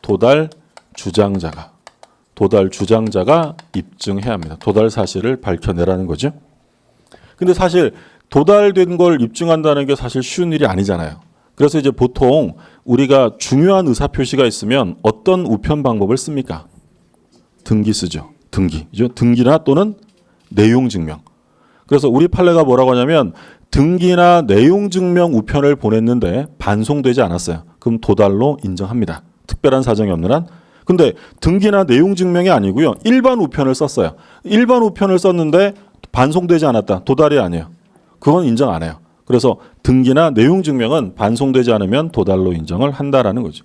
도달 주장자가 입증해야 합니다. 도달 사실을 밝혀내라는 거죠. 근데 사실 도달된 걸 입증한다는 게 사실 쉬운 일이 아니잖아요. 그래서 이제 보통 우리가 중요한 의사표시가 있으면 어떤 우편 방법을 씁니까? 등기 쓰죠. 등기나 또는 내용 증명. 그래서 우리 판례가 뭐라고 하냐면 등기나 내용 증명 우편을 보냈는데 반송되지 않았어요. 그럼 도달로 인정합니다. 특별한 사정이 없는 한. 근데 등기나 내용 증명이 아니고요. 일반 우편을 썼어요. 일반 우편을 썼는데 반송되지 않았다. 도달이 아니에요. 그건 인정 안 해요. 그래서 등기나 내용 증명은 반송되지 않으면 도달로 인정을 한다라는 거죠.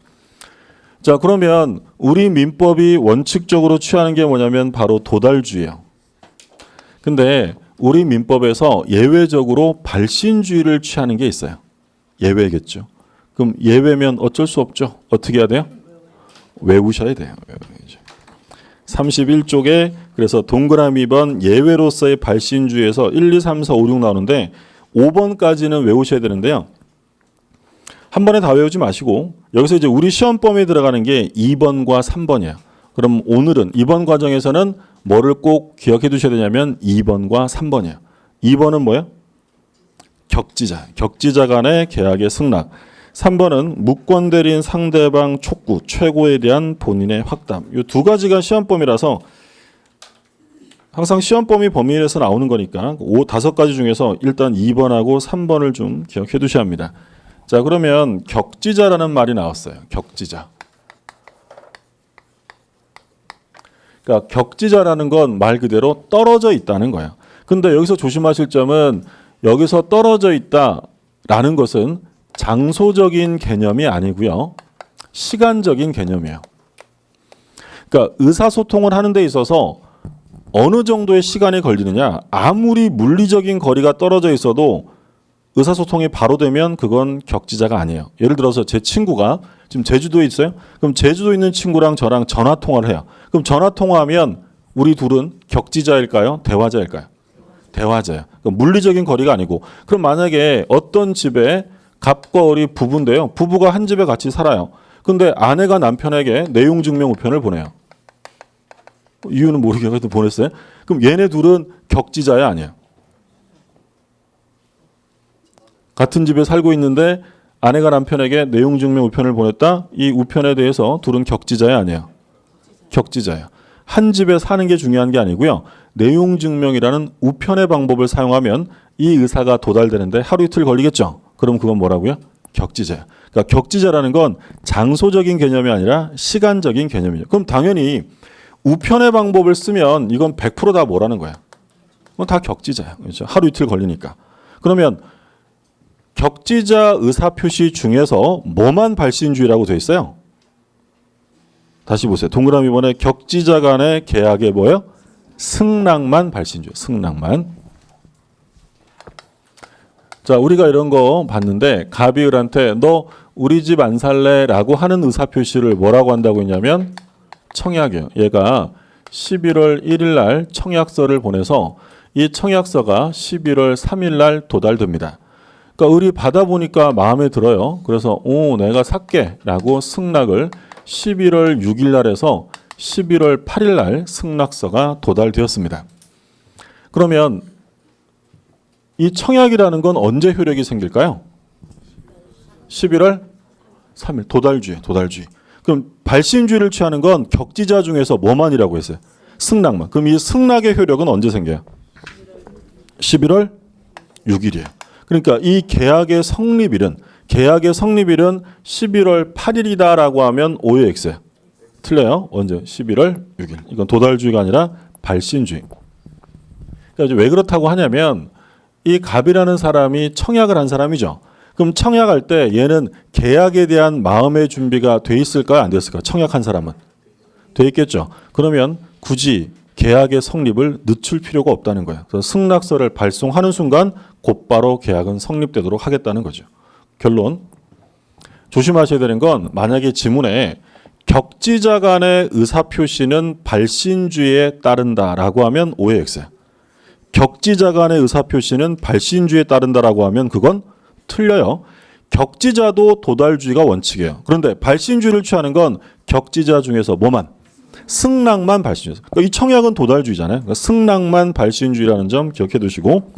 자, 그러면 우리 민법이 원칙적으로 취하는 게 뭐냐면 바로 도달주의예요. 근데 우리 민법에서 예외적으로 발신주의를 취하는 게 있어요. 예외겠죠. 그럼 예외면 어쩔 수 없죠. 어떻게 해야 돼요? 외우셔야 돼요. 31쪽에 그래서 동그라미 2번 예외로서의 발신주의에서 1, 2, 3, 4, 5, 6 나오는데 5번까지는 외우셔야 되는데요. 한 번에 다 외우지 마시고 여기서 이제 우리 시험 범위에 들어가는 게 2번과 3번이에요. 그럼 오늘은 이번 과정에서는 뭐를 꼭 기억해 두셔야 되냐면 2번과 3번이에요. 2번은 뭐예요? 격지자 간의 계약의 승낙. 3번은 무권대리인 상대방 촉구, 최고에 대한 본인의 확담. 이 두 가지가 시험범위라서 항상 시험범위 범위 내에서 나오는 거니까 5가지 중에서 일단 2번하고 3번을 좀 기억해 두셔야 합니다. 자, 그러면 격지자라는 말이 나왔어요. 격지자. 그러니까 격지자라는 건 말 그대로 떨어져 있다는 거예요. 근데 여기서 조심하실 점은 여기서 떨어져 있다라는 것은 장소적인 개념이 아니고요. 시간적인 개념이에요. 그러니까 의사소통을 하는 데 있어서 어느 정도의 시간이 걸리느냐. 아무리 물리적인 거리가 떨어져 있어도 의사소통이 바로 되면 그건 격지자가 아니에요. 예를 들어서 제 친구가 지금 제주도에 있어요. 그럼 제주도에 있는 친구랑 저랑 전화통화를 해요. 그럼 전화통화하면 우리 둘은 격지자일까요? 대화자일까요? 대화자예요. 그러니까 물리적인 거리가 아니고. 그럼 만약에 어떤 집에 갑과 을이 부부인데요. 부부가 한 집에 같이 살아요. 근데 아내가 남편에게 내용 증명 우편을 보내요. 이유는 모르겠는데 보냈어요. 그럼 얘네 둘은 격지자야 아니에요? 같은 집에 살고 있는데 아내가 남편에게 내용 증명 우편을 보냈다. 이 우편에 대해서 둘은 격지자야 아니에요? 격지자야. 한 집에 사는 게 중요한 게 아니고요. 내용 증명이라는 우편의 방법을 사용하면 이 의사가 도달되는데 하루 이틀 걸리겠죠. 그럼 그건 뭐라고요? 격지자야. 그러니까 격지자라는 건 장소적인 개념이 아니라 시간적인 개념이죠. 그럼 당연히 우편의 방법을 쓰면 이건 100%다 뭐라는 거야? 그건 다 격지자야. 그렇죠? 하루 이틀 걸리니까. 그러면 격지자 의사표시 중에서 뭐만 발신주의라고 되어 있어요? 다시 보세요. 동그라미 번에 격지자 간의 계약에 뭐예요? 승낙만 발신주의. 승낙만. 자, 우리가 이런 거 봤는데 가비을한테 너 우리 집 안 살래? 라고 하는 의사표시를 뭐라고 한다고 했냐면 청약이에요. 얘가 11월 1일 날 청약서를 보내서 이 청약서가 11월 3일 날 도달됩니다. 그러니까 의리 받아보니까 마음에 들어요. 그래서 내가 살게 라고 승낙을 11월 6일 날에서 11월 8일 날 승낙서가 도달되었습니다. 그러면 이 청약이라는 건 언제 효력이 생길까요? 11월 3일 도달주의. 그럼 발신주의를 취하는 건 격지자 중에서 뭐만이라고 했어요? 승낙만. 그럼 이 승낙의 효력은 언제 생겨요? 11월 6일이에요. 그러니까 이 계약의 성립일은 11월 8일이다라고 하면 오의 X예요. 틀려요. 언제? 11월 6일. 이건 도달주의가 아니라 발신주의. 그러니까 왜 그렇다고 하냐면 이 갑이라는 사람이 청약을 한 사람이죠. 그럼 청약할 때 얘는 계약에 대한 마음의 준비가 돼 있을까요? 안 됐을까요? 청약한 사람은 돼 있겠죠. 그러면 굳이 계약의 성립을 늦출 필요가 없다는 거예요. 그래서 승낙서를 발송하는 순간 곧바로 계약은 성립되도록 하겠다는 거죠. 결론. 조심하셔야 되는 건 만약에 지문에 격지자 간의 의사표시는 발신주의에 따른다라고 하면 오의 X예요. 격지자 간의 의사표시는 발신주의에 따른다라고 하면 그건 틀려요. 격지자도 도달주의가 원칙이에요. 그런데 발신주의를 취하는 건 격지자 중에서 뭐만? 승낙만 발신주의. 그러니까 이 청약은 도달주의잖아요. 그러니까 승낙만 발신주의라는 점 기억해 두시고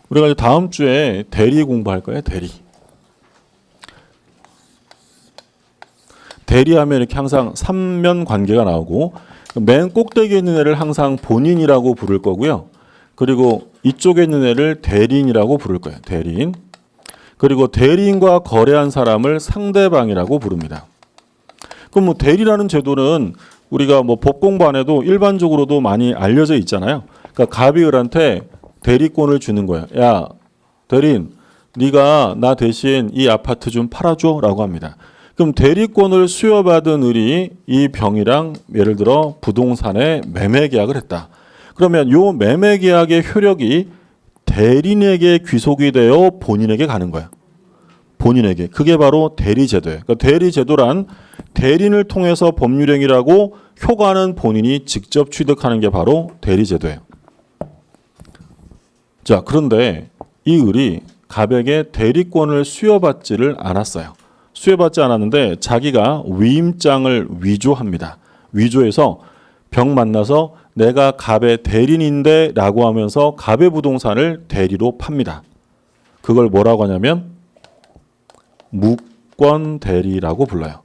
우리가 이제 다음 주에 대리 공부할 거예요. 대리하면 이렇게 항상 삼면 관계가 나오고 맨 꼭대기에 있는 애를 항상 본인이라고 부를 거고요. 그리고 이쪽에 있는 애를 대리인이라고 부를 거예요. 대리인. 그리고 대리인과 거래한 사람을 상대방이라고 부릅니다. 그럼 뭐 대리라는 제도는 우리가 뭐 법 공부 안 해도 일반적으로도 많이 알려져 있잖아요. 그러니까 갑이을한테 대리권을 주는 거예요. 야, 대리인, 네가 나 대신 이 아파트 좀 팔아줘라고 합니다. 그럼 대리권을 수여받은 을이 이 병이랑 예를 들어 부동산에 매매 계약을 했다. 그러면 요 매매 계약의 효력이 대리인에게 귀속이 되어 본인에게 가는 거야. 본인에게. 그게 바로 대리제도예요. 그러니까 대리제도란 대리인을 통해서 법률행위라고 효과는 본인이 직접 취득하는 게 바로 대리제도예요. 자, 그런데 이 을이 갑에게 대리권을 수여받지를 않았어요. 수여받지 않았는데 자기가 위임장을 위조합니다. 위조해서 병 만나서 내가 갑의 대리인인데 라고 하면서 갑의 부동산을 대리로 팝니다. 그걸 뭐라고 하냐면 무권 대리라고 불러요.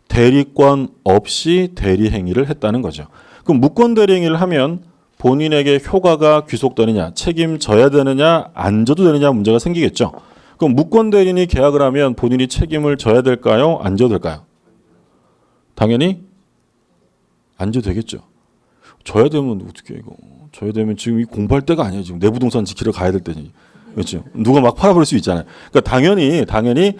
대리권 없이 대리 행위를 했다는 거죠. 그럼 무권 대리 행위를 하면 본인에게 효과가 귀속되느냐, 책임져야 되느냐, 안 져도 되느냐 문제가 생기겠죠. 그럼 무권 대리인이 계약을 하면 본인이 책임을 져야 될까요? 안 져도 될까요? 당연히 안 져도 되겠죠. 져야 되면 어떻게 이거? 져야 되면 지금 이 공부할 때가 아니에요. 지금 내 부동산 지키러 가야 될 때니. 그렇죠. 누가 막 팔아버릴 수 있잖아요. 그러니까 당연히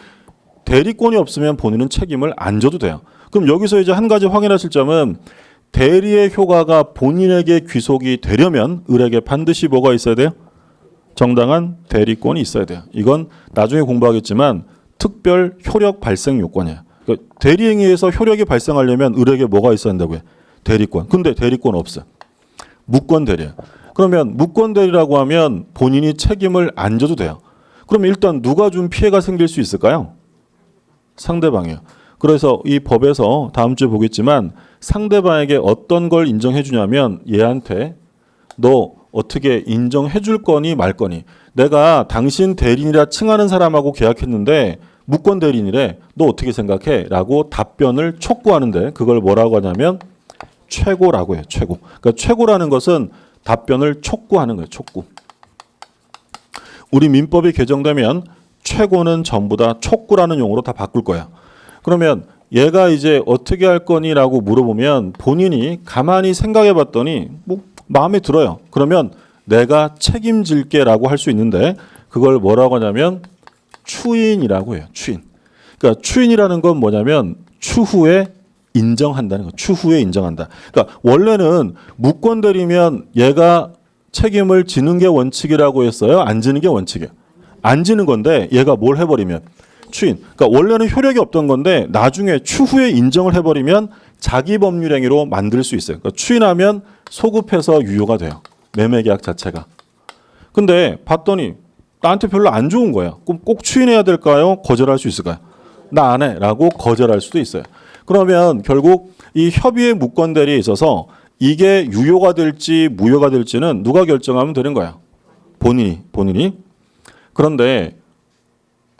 대리권이 없으면 본인은 책임을 안 져도 돼요. 그럼 여기서 이제 한 가지 확인하실 점은 대리의 효과가 본인에게 귀속이 되려면 을에게 반드시 뭐가 있어야 돼요? 정당한 대리권이 있어야 돼요. 이건 나중에 공부하겠지만 특별 효력 발생 요건이에요. 그러니까 대리행위에서 효력이 발생하려면 을에게 뭐가 있어야 한다고요? 대리권. 근데 대리권 없어요. 무권 대리예요. 그러면 무권 대리라고 하면 본인이 책임을 안 져도 돼요. 그럼 일단 누가 좀 피해가 생길 수 있을까요? 상대방이에요. 그래서 이 법에서 다음 주에 보겠지만 상대방에게 어떤 걸 인정해 주냐면 얘한테 너 어떻게 인정해 줄 거니 말 거니? 내가 당신 대리인이라 칭하는 사람하고 계약했는데 무권 대리인이래. 너 어떻게 생각해? 라고 답변을 촉구하는데 그걸 뭐라고 하냐면 최고라고 해요. 최고. 그러니까 최고라는 것은 답변을 촉구하는 거예요. 촉구. 우리 민법이 개정되면 최고는 전부 다 촉구라는 용어로 다 바꿀 거야. 그러면 얘가 이제 어떻게 할 거니라고 물어보면 본인이 가만히 생각해 봤더니 뭐 마음에 들어요. 그러면 내가 책임질게라고 할 수 있는데 그걸 뭐라고 하냐면 추인이라고 해요. 추인. 그러니까 추인이라는 건 뭐냐면 추후에 인정한다는 거. 추후에 인정한다. 그러니까 원래는 무권 대리면 얘가 책임을 지는 게 원칙이라고 했어요. 안 지는 게 원칙이에요. 안 지는 건데 얘가 뭘 해버리면 추인. 그러니까 원래는 효력이 없던 건데 나중에 추후에 인정을 해버리면 자기 법률 행위로 만들 수 있어요. 그러니까 추인하면 소급해서 유효가 돼요. 매매계약 자체가. 근데 봤더니 나한테 별로 안 좋은 거야. 그럼 꼭 추인해야 될까요? 거절할 수 있을까요? 나 안 해 라고 거절할 수도 있어요. 그러면 결국 이 협의의 무권 대리에 있어서 이게 유효가 될지 무효가 될지는 누가 결정하면 되는 거야. 본인이. 그런데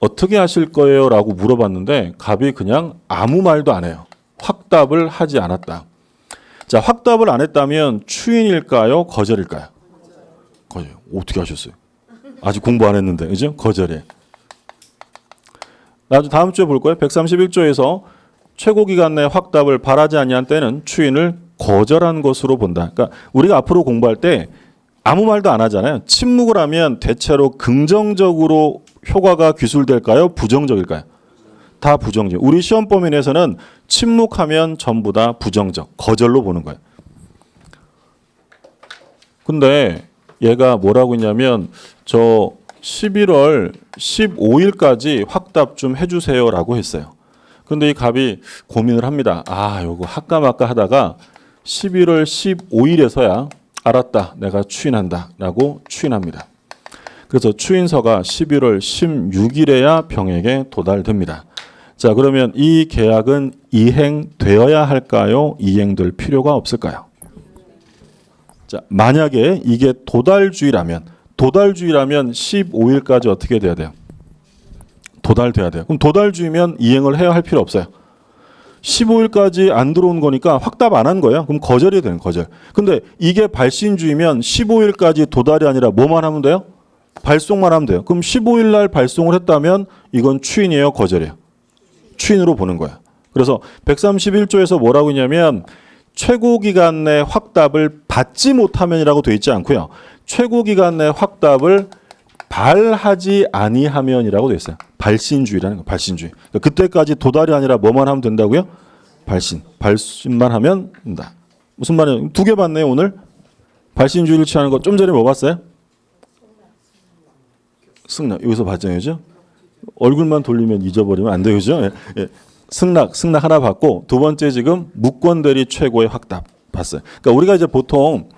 어떻게 하실 거예요? 라고 물어봤는데 갑이 그냥 아무 말도 안 해요. 확답을 하지 않았다. 자, 확답을 안 했다면 추인일까요? 거절일까요? 거절. 어떻게 하셨어요? 아직 공부 안 했는데, 그죠? 거절이에요. 나중에 다음 주에 볼 거예요. 131조에서 최고기간 내 확답을 바라지 아니한 때는 추인을 거절한 것으로 본다. 그러니까 우리가 앞으로 공부할 때 아무 말도 안 하잖아요. 침묵을 하면 대체로 긍정적으로 효과가 귀술될까요? 부정적일까요? 다 부정적. 우리 시험 범위 내에서는 침묵하면 전부 다 부정적, 거절로 보는 거예요. 근데 얘가 뭐라고 했냐면 저 11월 15일까지 확답 좀 해주세요라고 했어요. 근데 이 갑이 고민을 합니다. 아, 요거 할까 말까 하다가 11월 15일에서야 알았다. 내가 추인한다. 라고 추인합니다. 그래서 추인서가 11월 16일에야 병에게 도달됩니다. 자, 그러면 이 계약은 이행되어야 할까요? 이행될 필요가 없을까요? 자, 만약에 이게 도달주의라면 15일까지 어떻게 돼야 돼요? 도달돼야 돼요. 그럼 도달주의면 이행을 해야 할 필요 없어요. 15일까지 안 들어온 거니까 확답 안 한 거예요. 그럼 거절이 되는 거절. 근데 이게 발신주의면 15일까지 도달이 아니라 뭐만 하면 돼요? 발송만 하면 돼요. 그럼 15일 날 발송을 했다면 이건 추인이에요, 거절이에요? 추인으로 보는 거야. 그래서 131조에서 뭐라고 했냐면 최고기간 내 확답을 받지 못하면이라고 돼 있지 않고요. 최고기간 내 확답을 발하지 아니하면이라고 돼 있어요. 발신주의라는 거, 발신주의. 그러니까 그때까지 도달이 아니라 뭐만 하면 된다고요? 발신만 하면 된다. 무슨 말이에요? 두 개 봤네요, 오늘. 발신주의를 취하는 거 좀 전에 뭐 봤어요? 승낙. 여기서 봤잖아요. 얼굴만 돌리면 잊어버리면 안 돼요. 그죠? 예. 승낙 하나 봤고 두 번째 지금 무권 대리 최고의 확답 봤어요. 그러니까 우리가 이제 보통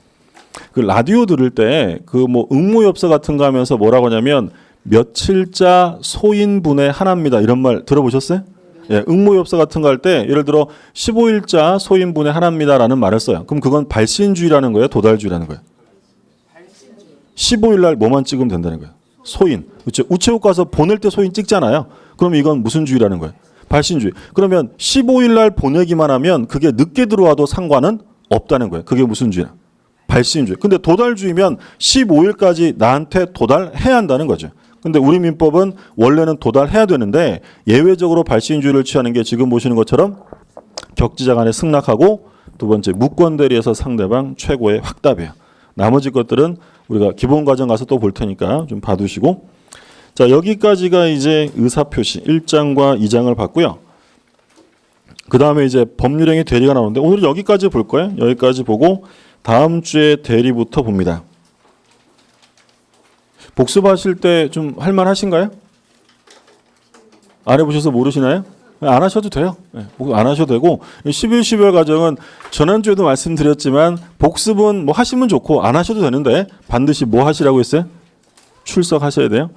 그 라디오 들을 때 그 뭐 응모엽서 같은 거 하면서 뭐라고 하냐면 며칠자 소인분의 하나입니다. 이런 말 들어보셨어요? 예, 응모엽서 같은 거 할 때 예를 들어 15일자 소인분의 하나입니다라는 말을 써요. 그럼 그건 발신주의라는 거예요? 도달주의라는 거예요? 15일 날 뭐만 찍으면 된다는 거예요? 소인. 그렇죠? 우체국 가서 보낼 때 소인 찍잖아요. 그럼 이건 무슨 주의라는 거예요? 발신주의. 그러면 15일 날 보내기만 하면 그게 늦게 들어와도 상관은 없다는 거예요. 그게 무슨 주의야? 발신주의. 근데 도달주의면 15일까지 나한테 도달해야 한다는 거죠. 근데 우리 민법은 원래는 도달해야 되는데 예외적으로 발신주의를 취하는 게 지금 보시는 것처럼 격지자 간에 승낙하고 두 번째 무권 대리에서 상대방 최고의 확답이에요. 나머지 것들은 우리가 기본 과정 가서 또 볼 테니까 좀 봐두시고. 자, 여기까지가 이제 의사표시 1장과 2장을 봤고요. 그 다음에 이제 법률행위 대리가 나오는데 오늘 여기까지 볼 거예요. 여기까지 보고 다음 주에 대리부터 봅니다. 복습하실 때 좀 할만하신가요? 안 해보셔서 모르시나요? 안 하셔도 돼요. 안 하셔도 되고 11, 12월 과정은 지난주에도 말씀드렸지만 복습은 뭐 하시면 좋고 안 하셔도 되는데 반드시 뭐 하시라고 했어요? 출석하셔야 돼요.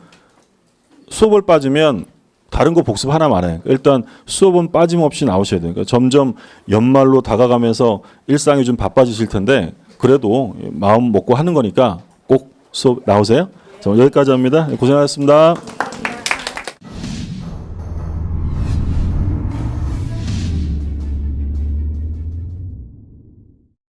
수업을 빠지면 다른 거 복습 하나만 해요. 일단 수업은 빠짐없이 나오셔야 돼요. 그러니까 점점 연말로 다가가면서 일상이 좀 바빠지실 텐데 그래도 마음 먹고 하는 거니까 꼭 수업 나오세요. 자, 여기까지 합니다. 고생하셨습니다.